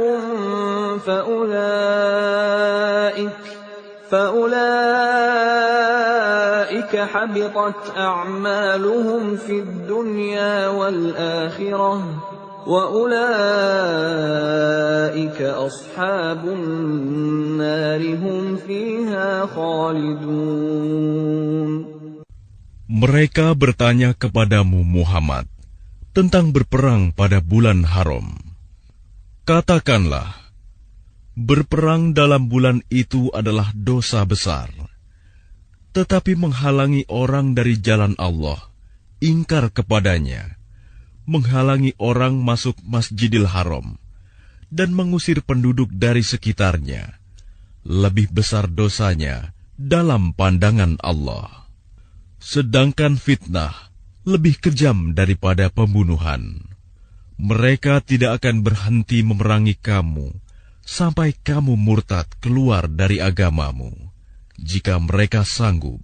فأولئك حبطت أعمالهم في الدنيا والآخرة وأولئك أصحاب النار هم فيها خالدون. Mereka bertanya kepadamu Muhammad tentang berperang pada bulan haram. Katakanlah, berperang dalam bulan itu adalah dosa besar, tetapi menghalangi orang dari jalan Allah, ingkar kepadanya, menghalangi orang masuk Masjidil Haram, dan mengusir penduduk dari sekitarnya, lebih besar dosanya dalam pandangan Allah. Sedangkan fitnah lebih kejam daripada pembunuhan. Mereka tidak akan berhenti memerangi kamu sampai kamu murtad keluar dari agamamu, jika mereka sanggup.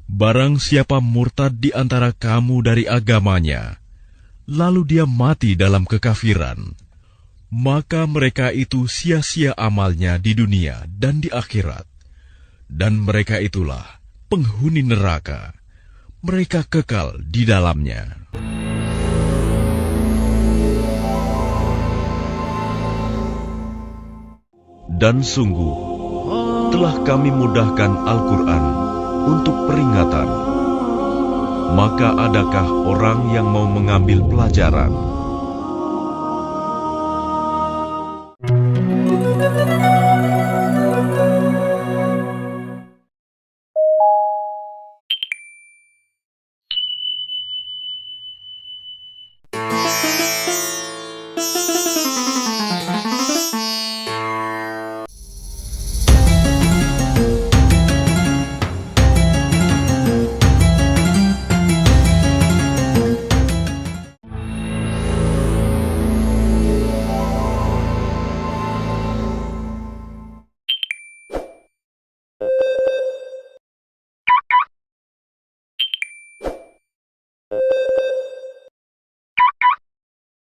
Barang siapa murtad di antara kamu dari agamanya, lalu dia mati dalam kekafiran, maka mereka itu sia-sia amalnya di dunia dan di akhirat. Dan mereka itulah penghuni neraka, mereka kekal di dalamnya. Dan sungguh, telah kami mudahkan Al-Quran untuk peringatan. Maka adakah orang yang mau mengambil pelajaran?